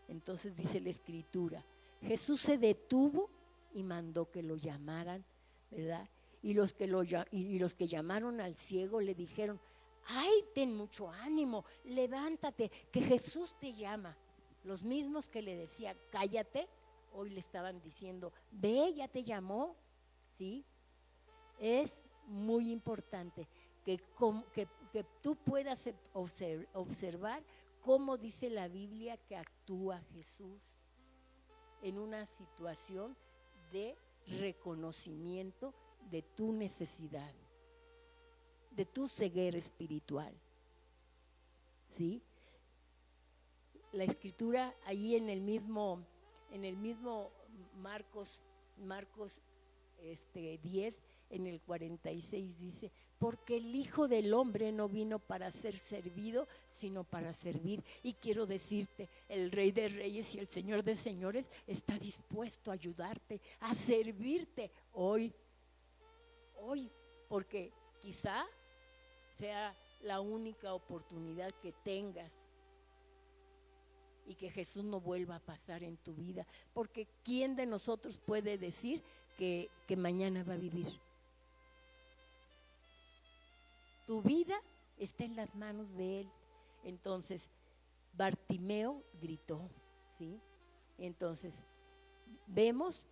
Entonces dice la Escritura, Jesús se detuvo y mandó que lo llamaran, ¿verdad? Y los que llamaron al ciego le dijeron, ay, ten mucho ánimo, levántate, que Jesús te llama. Los mismos que le decían, cállate, hoy le estaban diciendo, ve, ya te llamó, ¿sí? Es muy importante que tú puedas observar cómo dice la Biblia que actúa Jesús en una situación de reconocimiento de tu necesidad, de tu ceguera espiritual, ¿sí? La Escritura allí en el mismo Marcos 10, en el 46 dice, porque el Hijo del Hombre no vino para ser servido, sino para servir. Y quiero decirte, el Rey de Reyes y el Señor de Señores está dispuesto a ayudarte, a servirte hoy. hoy, porque quizá sea la única oportunidad que tengas y que Jesús no vuelva a pasar en tu vida, porque ¿quién de nosotros puede decir que mañana va a vivir? Tu vida está en las manos de Él. Entonces, Bartimeo gritó, ¿sí? Entonces, vemos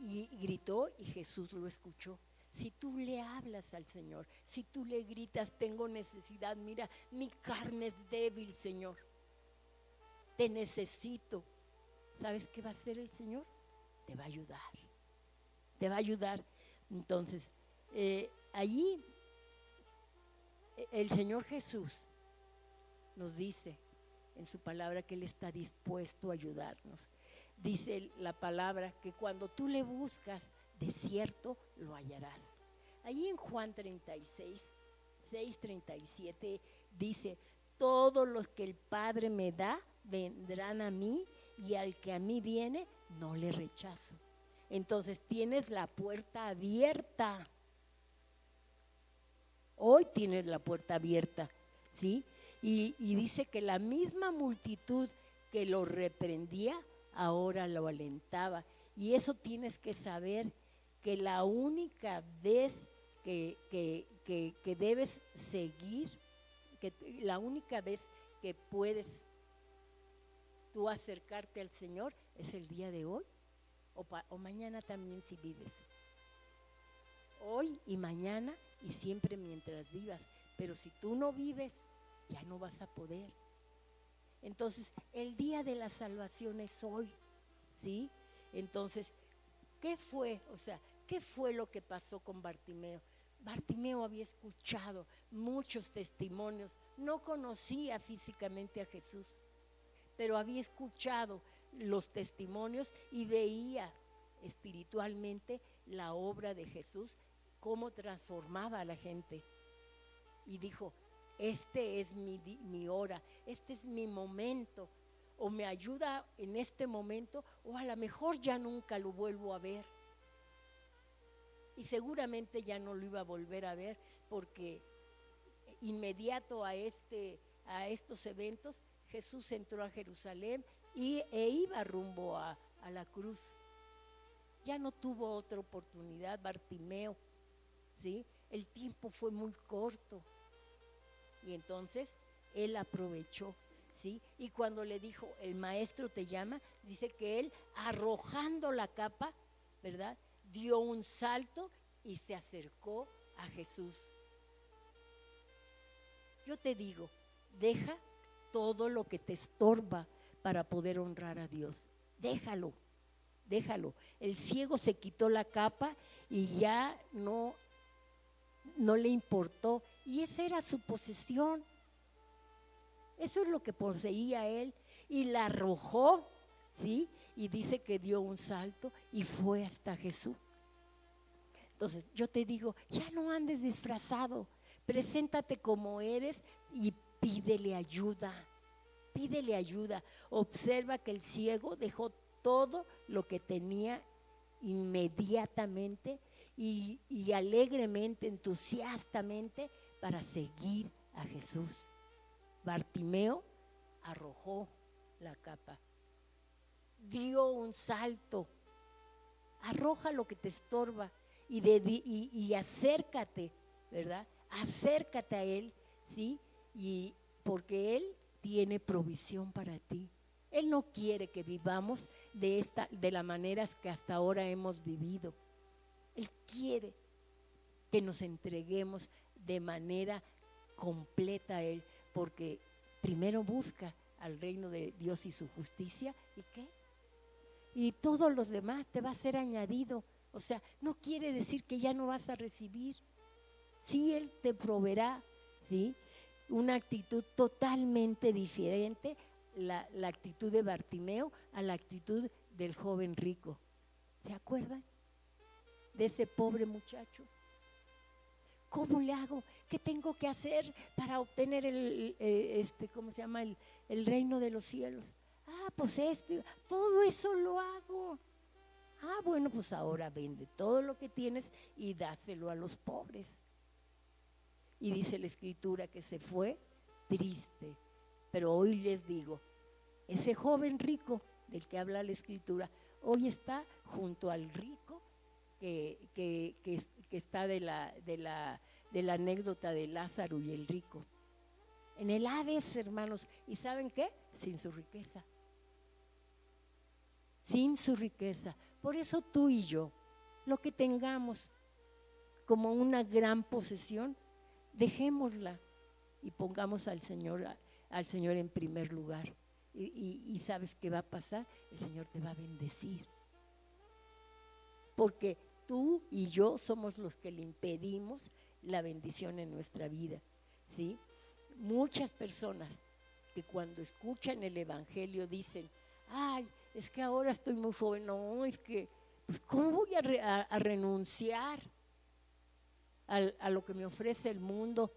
y gritó y Jesús lo escuchó. Si tú le hablas al Señor, si tú le gritas, tengo necesidad, mira, mi carne es débil, Señor, te necesito. ¿Sabes qué va a hacer el Señor? Te va a ayudar, te va a ayudar. Entonces, allí el Señor Jesús nos dice en su palabra que Él está dispuesto a ayudarnos. Dice la palabra que cuando tú le buscas, de cierto lo hallarás. Allí en Juan 36, 6:37 dice, todos los que el Padre me da vendrán a mí y al que a mí viene no le rechazo. Entonces tienes la puerta abierta. Hoy tienes la puerta abierta, ¿sí? Y dice que la misma multitud que lo reprendía, ahora lo alentaba. Y eso tienes que saber, que la única vez que debes seguir, que la única vez que puedes tú acercarte al Señor es el día de hoy o mañana también si vives. Hoy y mañana y siempre mientras vivas. Pero si tú no vives, ya no vas a poder. Entonces, el día de la salvación es hoy, ¿sí? Entonces, ¿qué fue? O sea, ¿qué fue lo que pasó con Bartimeo? Bartimeo había escuchado muchos testimonios, no conocía físicamente a Jesús, pero había escuchado los testimonios y veía espiritualmente la obra de Jesús, cómo transformaba a la gente. Y dijo, este es mi hora, este es mi momento, o me ayuda en este momento, o a lo mejor ya nunca lo vuelvo a ver. Y seguramente ya no lo iba a volver a ver, porque inmediato a estos eventos, Jesús entró a Jerusalén e iba rumbo a la cruz. Ya no tuvo otra oportunidad Bartimeo, ¿sí? El tiempo fue muy corto. Y entonces él aprovechó, ¿sí? Y cuando le dijo, el maestro te llama, dice que él, arrojando la capa, ¿verdad?, dio un salto y se acercó a Jesús. Yo te digo, deja todo lo que te estorba para poder honrar a Dios. Déjalo, déjalo. El ciego se quitó la capa y ya no le importó. Y esa era su posesión. Eso es lo que poseía él. Y la arrojó, ¿sí? Y dice que dio un salto y fue hasta Jesús. Entonces, yo te digo, ya no andes disfrazado. Preséntate como eres y pídele ayuda. Pídele ayuda. Observa que el ciego dejó todo lo que tenía inmediatamente y alegremente, entusiastamente, para seguir a Jesús. Bartimeo arrojó la capa, dio un salto, arroja lo que te estorba y acércate, ¿verdad? Acércate a Él, ¿sí? Y porque Él tiene provisión para ti. Él no quiere que vivamos de la manera que hasta ahora hemos vivido. Él quiere que nos entreguemos de manera completa a Él, porque primero busca al reino de Dios y su justicia, ¿y qué? Y todos los demás te va a ser añadido. O sea, no quiere decir que ya no vas a recibir. Sí, Él te proveerá, ¿sí? Una actitud totalmente diferente, la actitud de Bartimeo a la actitud del joven rico. ¿Se acuerdan de ese pobre muchacho? ¿Cómo le hago? ¿Qué tengo que hacer para obtener ¿cómo se llama? El reino de los cielos. Ah, pues esto, todo eso lo hago. Ah, bueno, pues ahora vende todo lo que tienes y dáselo a los pobres. Y dice la Escritura que se fue triste. Pero hoy les digo, ese joven rico del que habla la Escritura, hoy está junto al rico que está de la anécdota de Lázaro y el rico. En el Hades, hermanos. ¿Y saben qué? Sin su riqueza. Sin su riqueza. Por eso tú y yo, lo que tengamos como una gran posesión, dejémosla y pongamos al Señor en primer lugar. Y ¿sabes qué va a pasar? El Señor te va a bendecir. Porque tú y yo somos los que le impedimos la bendición en nuestra vida, ¿sí? Muchas personas que cuando escuchan el Evangelio dicen, ay, es que ahora estoy muy joven. No, es que, pues, ¿cómo voy a renunciar a lo que me ofrece el mundo?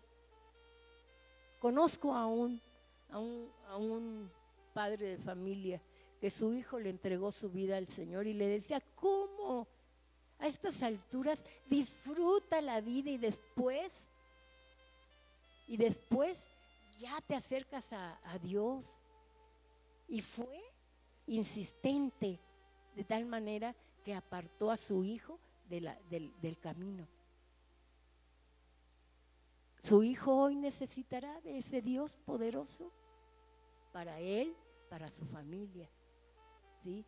Conozco a un padre de familia que su hijo le entregó su vida al Señor y le decía, ¿cómo? A estas alturas disfruta la vida y después ya te acercas a Dios. Y fue insistente, de tal manera que apartó a su hijo del camino. Su hijo hoy necesitará de ese Dios poderoso para él, para su familia, ¿sí?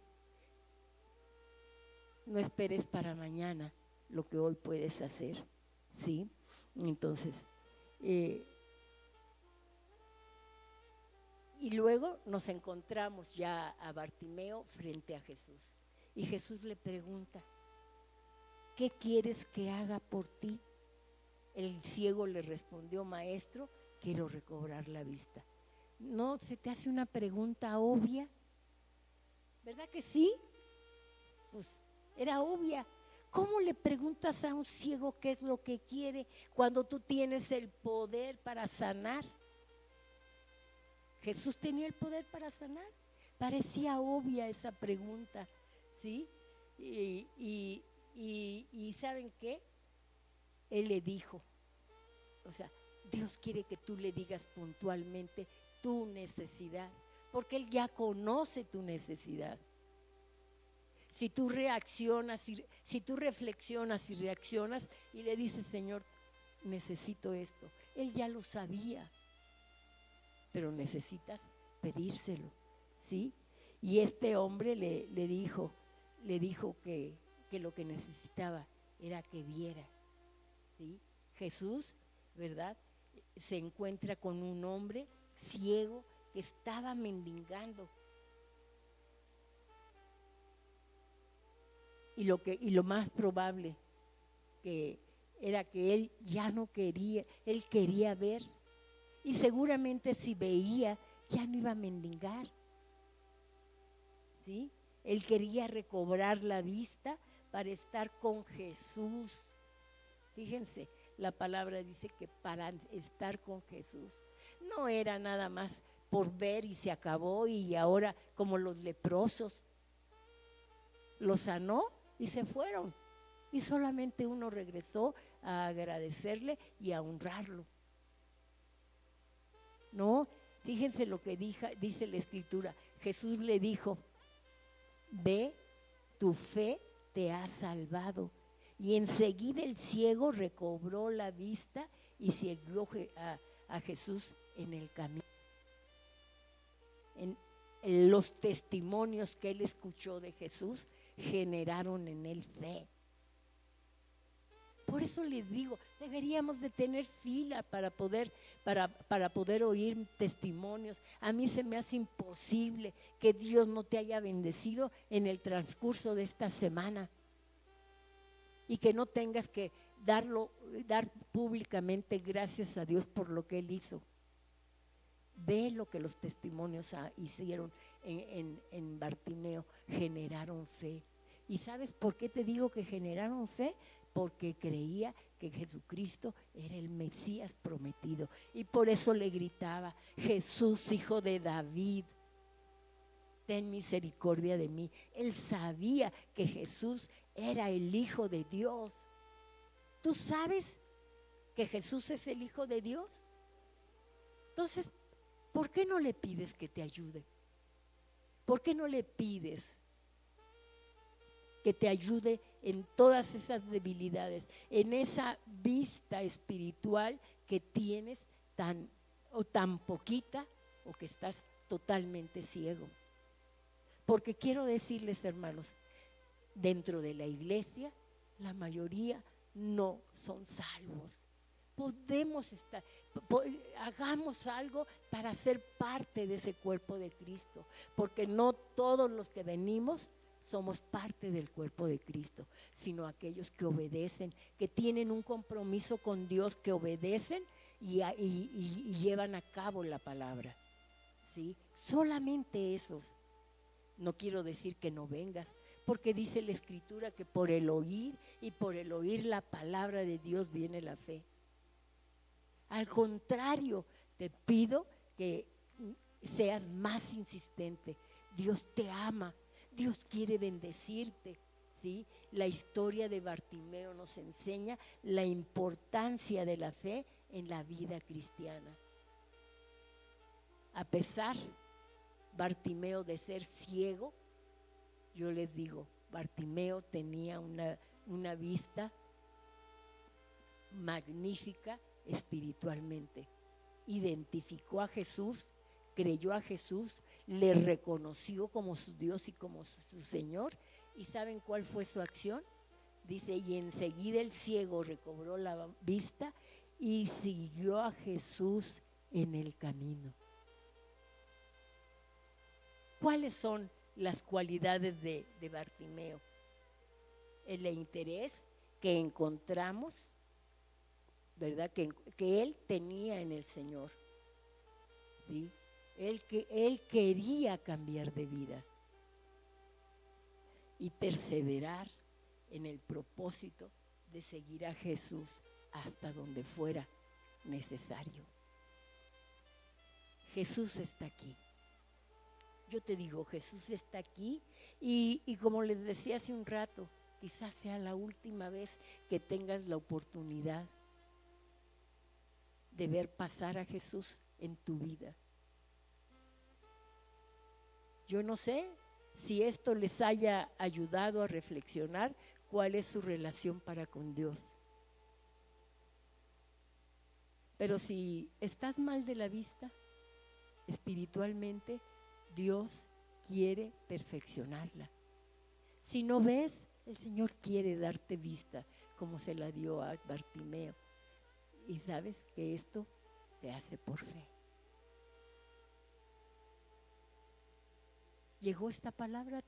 No esperes para mañana lo que hoy puedes hacer, ¿sí? Entonces, y luego nos encontramos ya a Bartimeo frente a Jesús. Y Jesús le pregunta, ¿qué quieres que haga por ti? El ciego le respondió, maestro, quiero recobrar la vista. ¿No se te hace una pregunta obvia? ¿Verdad que sí? Pues era obvia. ¿Cómo le preguntas a un ciego qué es lo que quiere cuando tú tienes el poder para sanar? Jesús tenía el poder para sanar. Parecía obvia esa pregunta, ¿sí? Y ¿saben qué? Él le dijo, o sea, Dios quiere que tú le digas puntualmente tu necesidad, porque Él ya conoce tu necesidad. Si tú reflexionas y reaccionas y le dices, Señor, necesito esto, Él ya lo sabía, pero necesitas pedírselo, ¿sí? Y este hombre le dijo que lo que necesitaba era que viera, ¿sí? Jesús, ¿verdad?, se encuentra con un hombre ciego que estaba mendigando. Y lo más probable que era que él ya no quería, él quería ver. Y seguramente si veía, ya no iba a mendigar, ¿sí? Él quería recobrar la vista para estar con Jesús. Fíjense, la palabra dice que para estar con Jesús no era nada más por ver y se acabó, y ahora como los leprosos los sanó y se fueron, y solamente uno regresó a agradecerle y a honrarlo. No, fíjense lo que dice la Escritura. Jesús le dijo, ve, tu fe te ha salvado. Y enseguida el ciego recobró la vista y siguió a Jesús en el camino. En los testimonios que él escuchó de Jesús generaron en él fe. Por eso les digo, deberíamos de tener fila para poder oír testimonios. A mí se me hace imposible que Dios no te haya bendecido en el transcurso de esta semana y que no tengas que dar públicamente gracias a Dios por lo que Él hizo. Ve lo que los testimonios hicieron en Bartimeo, generaron fe. ¿Y sabes por qué te digo que generaron fe? Porque creía que Jesucristo era el Mesías prometido. Y por eso le gritaba, Jesús, hijo de David, ten misericordia de mí. Él sabía que Jesús era el Hijo de Dios. ¿Tú sabes que Jesús es el Hijo de Dios? Entonces, ¿por qué no le pides que te ayude? ¿Por qué no le pides que te ayude en todas esas debilidades, en esa vista espiritual que tienes tan poquita, o que estás totalmente ciego? Porque quiero decirles, hermanos, dentro de la iglesia, la mayoría no son salvos. Podemos estar, hagamos algo para ser parte de ese cuerpo de Cristo, porque no todos los que venimos somos parte del cuerpo de Cristo, sino aquellos que obedecen, que tienen un compromiso con Dios, que obedecen y llevan a cabo la palabra, ¿sí? Solamente esos. No quiero decir que no vengas, porque dice la Escritura que por el oír y por el oír la palabra de Dios viene la fe. Al contrario, te pido que seas más insistente. Dios te ama, Dios quiere bendecirte, ¿sí? La historia de Bartimeo nos enseña la importancia de la fe en la vida cristiana. A pesar, Bartimeo, de ser ciego, yo les digo, Bartimeo tenía una vista magnífica espiritualmente. Identificó a Jesús, creyó a Jesús, le reconoció como su Dios y como su Señor. ¿Y saben cuál fue su acción? Dice, y enseguida el ciego recobró la vista y siguió a Jesús en el camino. ¿Cuáles son las cualidades de Bartimeo? El interés que encontramos, ¿verdad? Que él tenía en el Señor, ¿sí? Él quería cambiar de vida y perseverar en el propósito de seguir a Jesús hasta donde fuera necesario. Jesús está aquí. Yo te digo, Jesús está aquí y como les decía hace un rato, quizás sea la última vez que tengas la oportunidad de ver pasar a Jesús en tu vida. Yo no sé si esto les haya ayudado a reflexionar cuál es su relación para con Dios. Pero si estás mal de la vista, espiritualmente, Dios quiere perfeccionarla. Si no ves, el Señor quiere darte vista, como se la dio a Bartimeo. Y sabes que esto se hace por fe. ¿Llegó esta palabra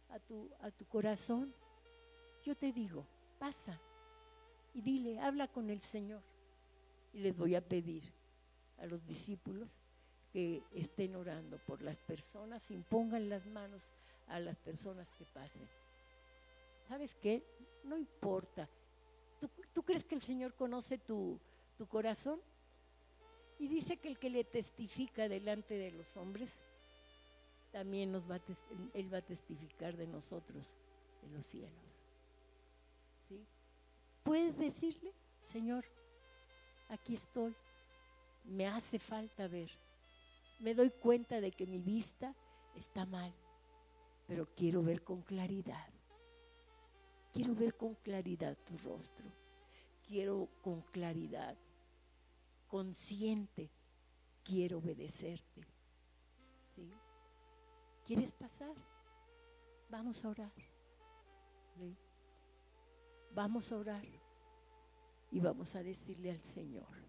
a tu corazón? Yo te digo, pasa y dile, habla con el Señor. Y les voy a pedir a los discípulos que estén orando por las personas, impongan las manos a las personas que pasen. ¿Sabes qué? No importa. ¿Tú crees que el Señor conoce tu corazón? Y dice que el que le testifica delante de los hombres, también Él va a testificar de nosotros en los cielos. ¿Sí? Puedes decirle, Señor, aquí estoy, me hace falta ver. Me doy cuenta de que mi vista está mal, pero quiero ver con claridad. Quiero ver con claridad tu rostro. Quiero con claridad, consciente, quiero obedecerte. ¿Sí? ¿Quieres pasar? Vamos a orar. ¿Sí? Vamos a orar y vamos a decirle al Señor.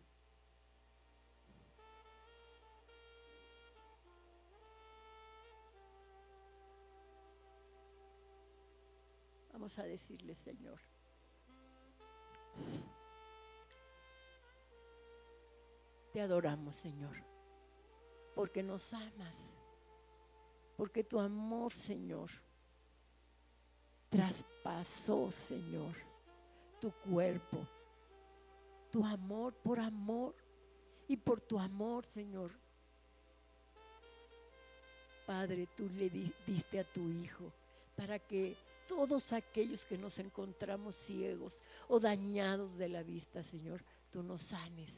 Vamos a decirle, Señor, te adoramos, Señor, porque nos amas, porque tu amor, Señor, traspasó, Señor, tu cuerpo, tu amor por amor, y por tu amor, Señor, Padre, tú le diste a tu Hijo, para que todos aquellos que nos encontramos ciegos o dañados de la vista, Señor, tú nos sanes.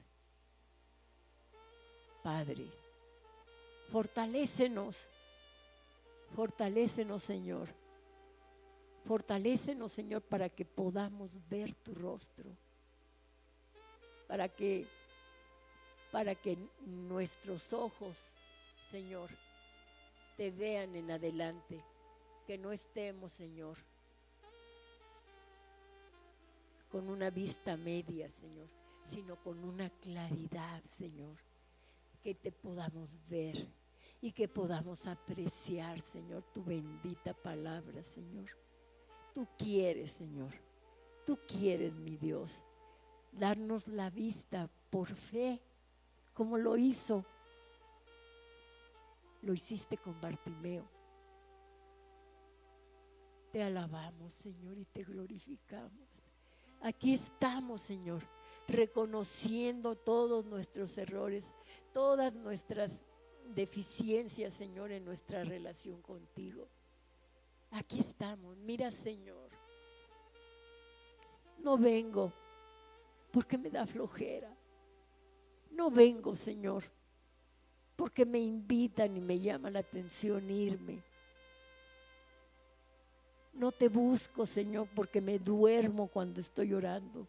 Padre, fortalécenos, Señor. Fortalécenos, Señor, para que podamos ver tu rostro, para que nuestros ojos, Señor, te vean en adelante, que no estemos, Señor, con una vista media, Señor, sino con una claridad, Señor, que te podamos ver y que podamos apreciar, Señor, tu bendita palabra, Señor. Tú quieres, Señor, tú quieres, mi Dios, darnos la vista por fe, como lo hiciste con Bartimeo. Te alabamos, Señor, y te glorificamos. Aquí estamos, Señor, reconociendo todos nuestros errores, todas nuestras deficiencias, Señor, en nuestra relación contigo. Aquí estamos. Mira, Señor, no vengo porque me da flojera. No vengo, Señor, porque me invitan y me llama la atención irme. No te busco, Señor, porque me duermo cuando estoy orando.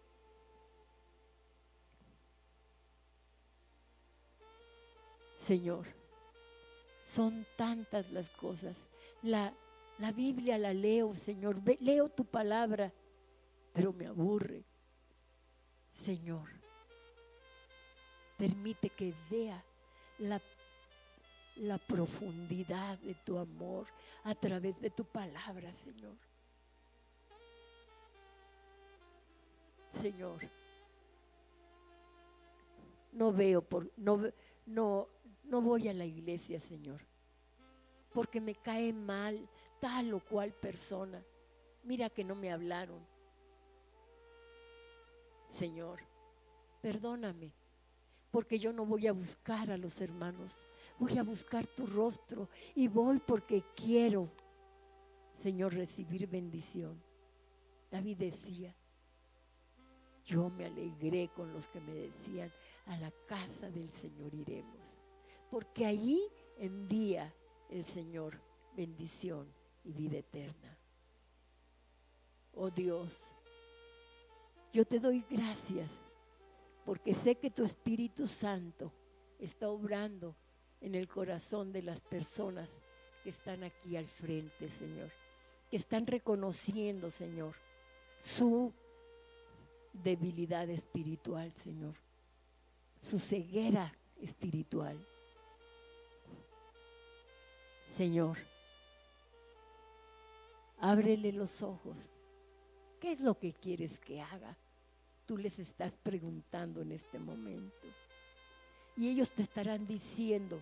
Señor, son tantas las cosas. La Biblia la leo, Señor, leo tu palabra, pero me aburre. Señor, permite que vea la profundidad de tu amor a través de tu palabra, Señor. Señor, no voy a la iglesia, Señor, porque me cae mal tal o cual persona. Mira que no me hablaron. Señor, perdóname, porque yo no voy a buscar a los hermanos, voy a buscar tu rostro y voy porque quiero, Señor, recibir bendición. David decía, yo me alegré con los que me decían, a la casa del Señor iremos, porque allí envía el Señor bendición y vida eterna. Oh Dios, yo te doy gracias, porque sé que tu Espíritu Santo está obrando en el corazón de las personas que están aquí al frente, Señor, que están reconociendo, Señor, su debilidad espiritual, Señor, su ceguera espiritual. Señor, ábrele los ojos. ¿Qué es lo que quieres que haga? Tú les estás preguntando en este momento. Y ellos te estarán diciendo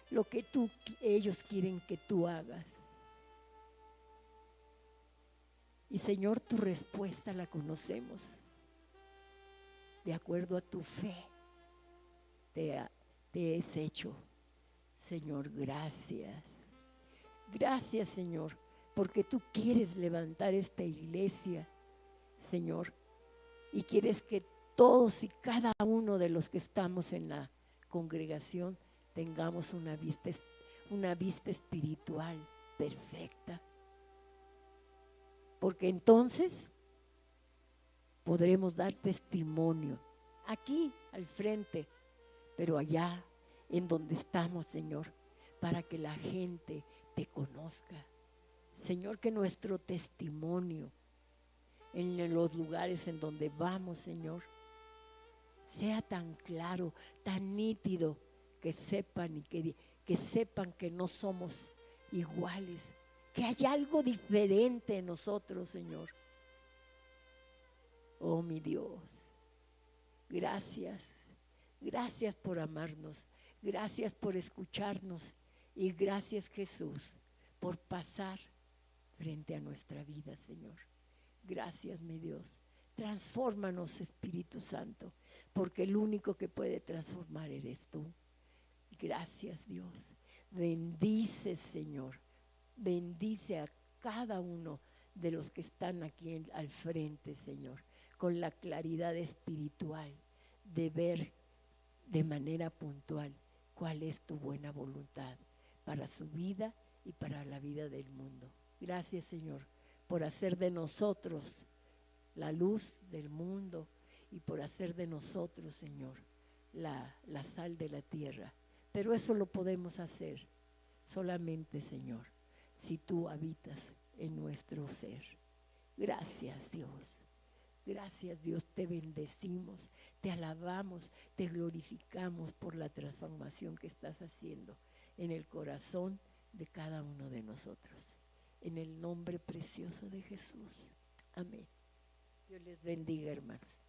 lo que ellos quieren que tú hagas. Y Señor, tu respuesta la conocemos. De acuerdo a tu fe, te es hecho. Señor, gracias. Gracias, Señor, porque tú quieres levantar esta iglesia, Señor, y quieres que todos y cada uno de los que estamos en la congregación tengamos una vista espiritual perfecta. Porque entonces podremos dar testimonio aquí al frente, pero allá en donde estamos, Señor, para que la gente te conozca. Señor, que nuestro testimonio en los lugares en donde vamos, Señor, sea tan claro, tan nítido, que sepan y que sepan que no somos iguales, que hay algo diferente en nosotros, Señor. Oh, mi Dios, gracias. Gracias por amarnos, gracias por escucharnos y gracias, Jesús, por pasar frente a nuestra vida, Señor. Gracias, mi Dios. Transfórmanos, Espíritu Santo, porque el único que puede transformar eres tú. Gracias, Dios. Bendice, Señor. Bendice a cada uno de los que están aquí al frente, Señor, con la claridad espiritual de ver de manera puntual cuál es tu buena voluntad para su vida y para la vida del mundo. Gracias, Señor, por hacer de nosotros la luz del mundo y por hacer de nosotros, Señor, la sal de la tierra. Pero eso lo podemos hacer solamente, Señor, si tú habitas en nuestro ser. Gracias, Dios. Gracias, Dios, te bendecimos, te alabamos, te glorificamos por la transformación que estás haciendo en el corazón de cada uno de nosotros. En el nombre precioso de Jesús. Amén. Dios les bendiga, hermanos.